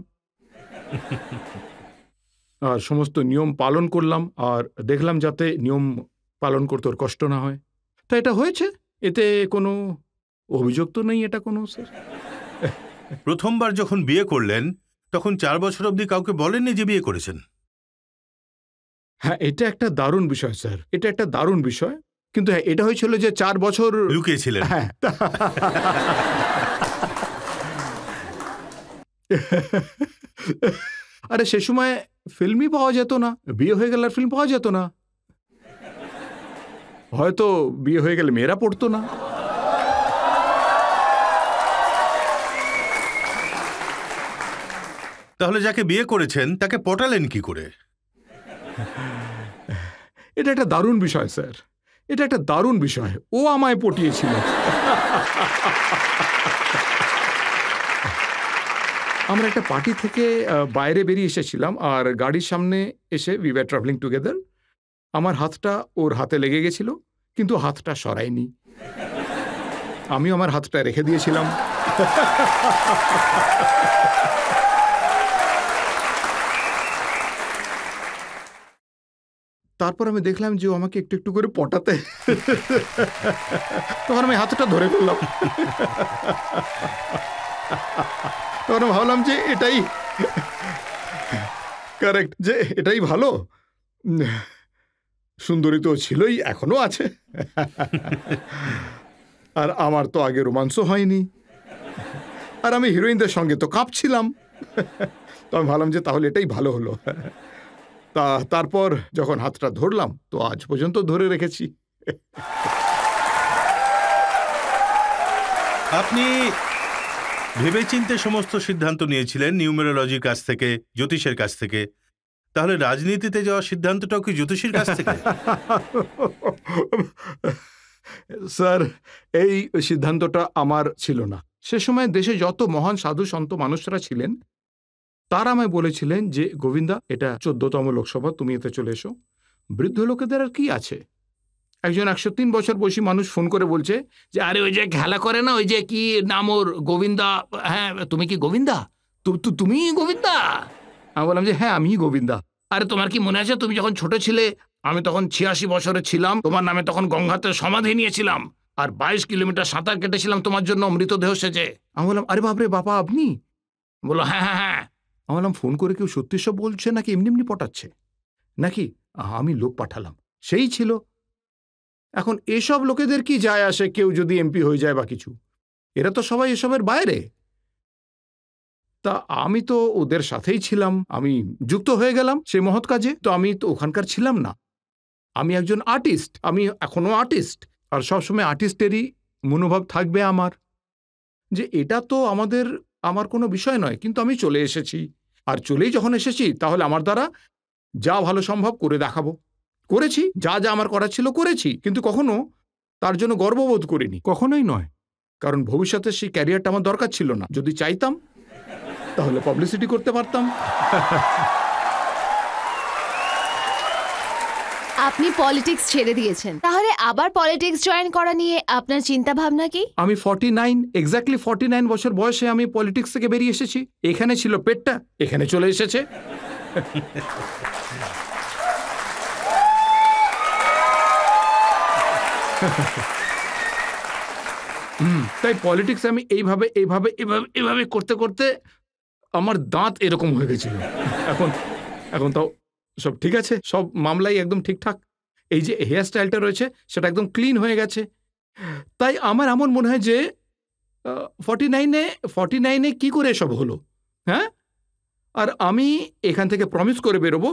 আর সমস্ত নিয়ম পালন করলাম, আর দেখলাম যাতে নিয়ম পালন করতে ওর কষ্ট না হয়। তা এটা হয়েছে, এতে কোনো অভিযোগ তো নেই এটা কোনো স্যার। প্রথমবার যখন বিয়ে করলেন তখন 4 বছর অবধি কাউকে বলেননি যে বিয়ে করেছেন? হ্যাঁ, এটা একটা দারুণ বিষয় স্যার, এটা একটা দারুণ বিষয়। কিন্তু হ্যাঁ, এটা হয়েছিল যে 4 বছর লুকিয়েছিলেন? হ্যাঁ। আরে সে সময় ফিল্মই পাওয়া যেত না, বিয়ে হয়ে গেলে আর ফিল্ম পাওয়া যেত না। হয়তো বিয়ে হয়ে গেলে মেয়েরা পড়তো না। তাহলে যাকে বিয়ে করেছেন তাকে পটালেন কি করে? এটা একটা দারুণ বিষয় স্যার, এটা একটা দারুণ বিষয়। ও আমায় পটিয়েছিল। আমরা একটা পার্টি থেকে বাইরে বেরিয়ে এসেছিলাম, আর গাড়ির সামনে এসে উই ওয়্যার ট্রাভেলিং টুগেদার। আমার হাতটা ওর হাতে লেগে গেছিল, কিন্তু হাতটা সরায়নি। আমিও আমার হাতটা রেখে দিয়েছিলাম। তারপর আমি দেখলাম যে ও আমাকে একটু একটু করে পটাতে, তখন আমি হাতটা ধরে ফেললাম। তখন ভাবলাম যে এটাই কারেক্ট, যে এটাই ভালো। সুন্দরী তো ছিলই, এখনো আছে। আর আমার তো আগে রোমান্সও হয়নি, আর আমি হিরোইনদের সঙ্গে তো কাঁপছিলাম। তো আমি ভাবলাম যে তাহলে এটাই ভালো হলো। তারপর যখন হাতটা ধরলাম তো আজ পর্যন্ত ধরে রেখেছি। আপনি ভেবেচিন্তে সমস্ত সিদ্ধান্ত নিয়েছিলেন নিউমেরোলজির কাছ থেকে, জ্যোতিষের কাছ থেকে। তাহলে রাজনীতিতে যাওয়ার সিদ্ধান্তটাও কি জ্যোতিষীর কাছ থেকে? স্যার, এই সিদ্ধান্তটা আমার ছিল না। সে সময় দেশে যত মহান সাধু সন্ত মানুষরা ছিলেন তারা আমায় বলেছিলেন যে গোবিন্দা, এটা 14তম লোকসভা, তুমি এতে চলে এসো। বৃদ্ধ লোকেদের আর কি আছে? একজন 103 বছর বয়সী মানুষ ফোন করে বলছে যে আরে ওই যে খেলা করে না, ওই যে কি নাম ওর, গোবিন্দা, হ্যাঁ তুমি কি গোবিন্দা? তুমি গোবিন্দা? আমি বললাম যে হ্যাঁ আমিই গোবিন্দা। আরে তোমার কি মনে আছে তুমি যখন ছোট ছিলে, আমি তখন 86 বছরের ছিলাম, তোমার নামে তখন গঙ্গাতে সমাধি নিয়েছিলাম আর 22 কিলোমিটার সাঁতার কেটেছিলাম তোমার জন্য মৃতদেহ সেজে। আমি বললাম আরে বাপরে বাবা, আপনি? বললো হ্যাঁ হ্যাঁ হ্যাঁ। আমি বললাম ফোন করে কেউ সত্যি সব বলছে নাকি এমনি এমনি পটাচ্ছে নাকি? আমি লোক পাঠালাম, সেই ছিল। এখন এসব লোকেদের কি যায় আসে কেউ যদি এমপি হয়ে যায় বা কিছু? এরা তো সবাই এসবের বাইরে। তা আমি তো ওদের সাথেই ছিলাম, আমি যুক্ত হয়ে গেলাম সেই মহৎ কাজে। তো আমি তো ওখানকার ছিলাম না, আমি একজন আর্টিস্ট, আমি এখনো আর্টিস্ট, আর সবসময় আর্টিস্টেরই মনোভাব থাকবে আমার যে এটা তো আমার কোনো বিষয় নয়, কিন্তু আমি চলে এসেছি, আর চলেই যখন এসেছি তাহলে আমার দ্বারা যা ভালো সম্ভব করে দেখাবো। করেছি, যা যা আমার করার ছিল করেছি, কিন্তু কখনো তার জন্য গর্ববোধ করিনি, কখনোই নয়। কারণ ভবিষ্যতে সেই ক্যারিয়ারটা আমার দরকার ছিল না। যদি চাইতাম তাহলে পাবলিসিটি করতে পারতাম। আপনি পলিটিক্স ছেড়ে দিয়েছেন, তাহলে আবার পলিটিক্স জয়েন করা নিয়ে আপনার চিন্তা ভাবনা কি? আমি 49 বছর বয়সে আমি পলিটিক্স থেকে বেরিয়ে এসেছি। এখানে ছিল পেটটা, এখানে চলে এসেছে। তাই পলিটিক্স আমি এইভাবে করতে করতে আমার দাঁত এরকম হয়ে গেছিল। এখন তাও সব ঠিক আছে, সব মামলাই একদম ঠিকঠাক। এই যে হেয়ার স্টাইলটা রয়েছে সেটা একদম ক্লিন হয়ে গেছে। তাই আমার এমন মনে হয় যে 49-এ কি করে এসব হলো, হ্যাঁ? আর আমি এখান থেকে প্রমিস করে বেরোবো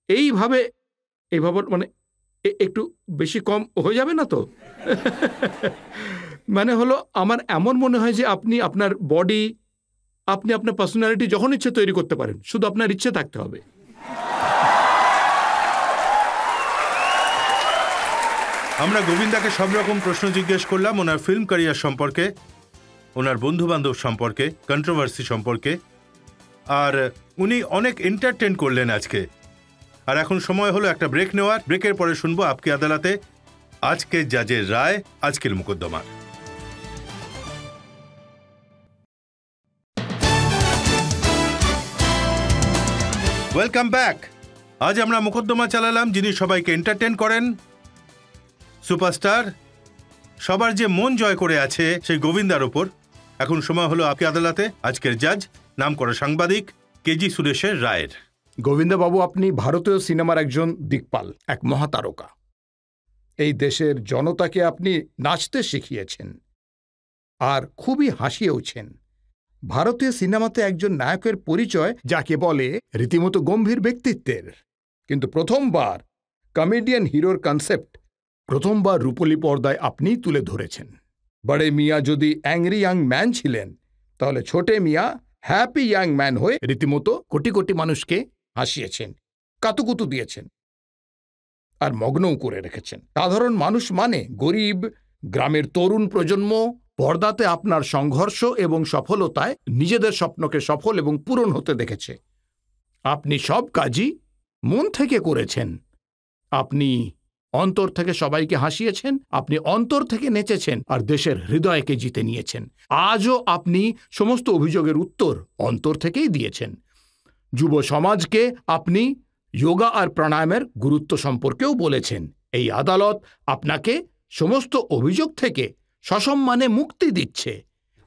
এইভাবে মানে একটু বেশি কম হয়ে যাবে না তো? মানে হলো আমার এমন মনে হয় যে আপনি আপনার বডি, আপনি আপনার পার্সোনালিটি যখন ইচ্ছে তৈরি করতে পারেন, শুধু আপনার ইচ্ছে থাকতে হবে। আমরা গোবিন্দাকে সব রকম প্রশ্ন জিজ্ঞেস করলাম, ওনার ফিল্ম ক্যারিয়ার সম্পর্কে, ওনার বন্ধুবান্ধব সম্পর্কে, কন্ট্রোভার্সি সম্পর্কে, আর উনি অনেক এন্টারটেন করলেন আজকে। আর এখন সময় হলো একটা ব্রেক নেওয়ার। ব্রেকের পরে শুনবো আপকি আদালতে আজকে জাজের রায়, আজকের মোকদ্দমা। Welcome back. আজ আমরা মোকদ্দমা চালালাম যিনি সবাইকে এন্টারটেন করেন, সুপারস্টার, সবার যে মন জয় করে আছে সেই গোবিন্দার ওপর। এখন সময় হলো আপকি আদালতে আজকের জাজ, নামকরা সাংবাদিক কেজি সুরেশের রায়ের। গোবিন্দবাবু, আপনি ভারতীয় সিনেমার একজন দিকপাল, এক মহাতারকা। এই দেশের জনতাকে আপনি নাচতে শিখিয়েছেন আর খুবই হাসিয়েওছেন। ভারতীয় সিনেমাতে একজন নায়কের পরিচয় যাকে বলে রীতিমতো গম্ভীর ব্যক্তিত্বের, কিন্তু প্রথমবার কমেডিয়ান হিরোর কনসেপ্ট প্রথমবার রূপলী পর্দায় আপনিই তুলে ধরেছেন। বড়ে মিয়া যদি অ্যাংরি ইয়াং ম্যান ছিলেন, তাহলে ছোটে মিয়া হ্যাপি ইয়াং ম্যান হয়ে রীতিমতো কোটি কোটি মানুষকে হাসিয়েছেন, কাতুকুতু দিয়েছেন আর মগ্নও করে রেখেছেন। সাধারণ মানুষ মানে গরিব, গ্রামের তরুণ প্রজন্ম পর্দাতে আপনার সংঘর্ষ এবং সফলতায় নিজেদের স্বপ্নকে সফল এবং পূরণ হতে দেখেছে। আপনি সব কাজই মন থেকে করেছেন। আপনি অন্তর থেকে সবাইকে হাসিয়েছেন, আপনি অন্তর থেকে নেচেছেন আর দেশের হৃদয়কে জিতে নিয়েছেন। আজও আপনি সমস্ত অভিযোগের উত্তর অন্তর থেকেই দিয়েছেন। যুব সমাজকে আপনি যোগা আর প্রাণায়ামের গুরুত্ব সম্পর্কেও বলেছেন। এই আদালত আপনাকে সমস্ত অভিযোগ থেকে সসম্মানে মুক্তি দিচ্ছে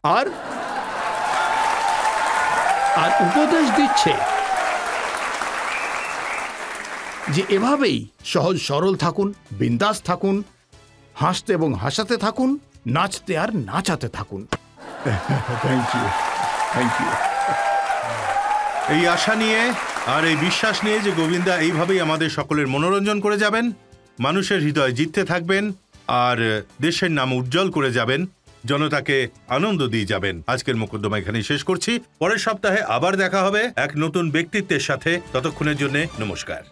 আর উপদেশ দিচ্ছে যে এভাবেই সহজ সরল থাকুন, বিন্দাস থাকুন, হাসতে এবং হাসাতে থাকুন, নাচতে আর নাচাতে থাকুন। Thank you. এই আশা নিয়ে আর এই বিশ্বাস নিয়ে যে গোবিন্দা এইভাবেই আমাদের সকলের মনোরঞ্জন করে যাবেন, মানুষের হৃদয় জিততে থাকবেন আর দেশের নাম উজ্জ্বল করে যাবেন, জনতাকে আনন্দ দিয়ে যাবেন। আজকের মোকদ্দমা এখানেই শেষ করছি। পরের সপ্তাহে আবার দেখা হবে এক নতুন ব্যক্তিত্বের সাথে। ততক্ষণের জন্য নমস্কার।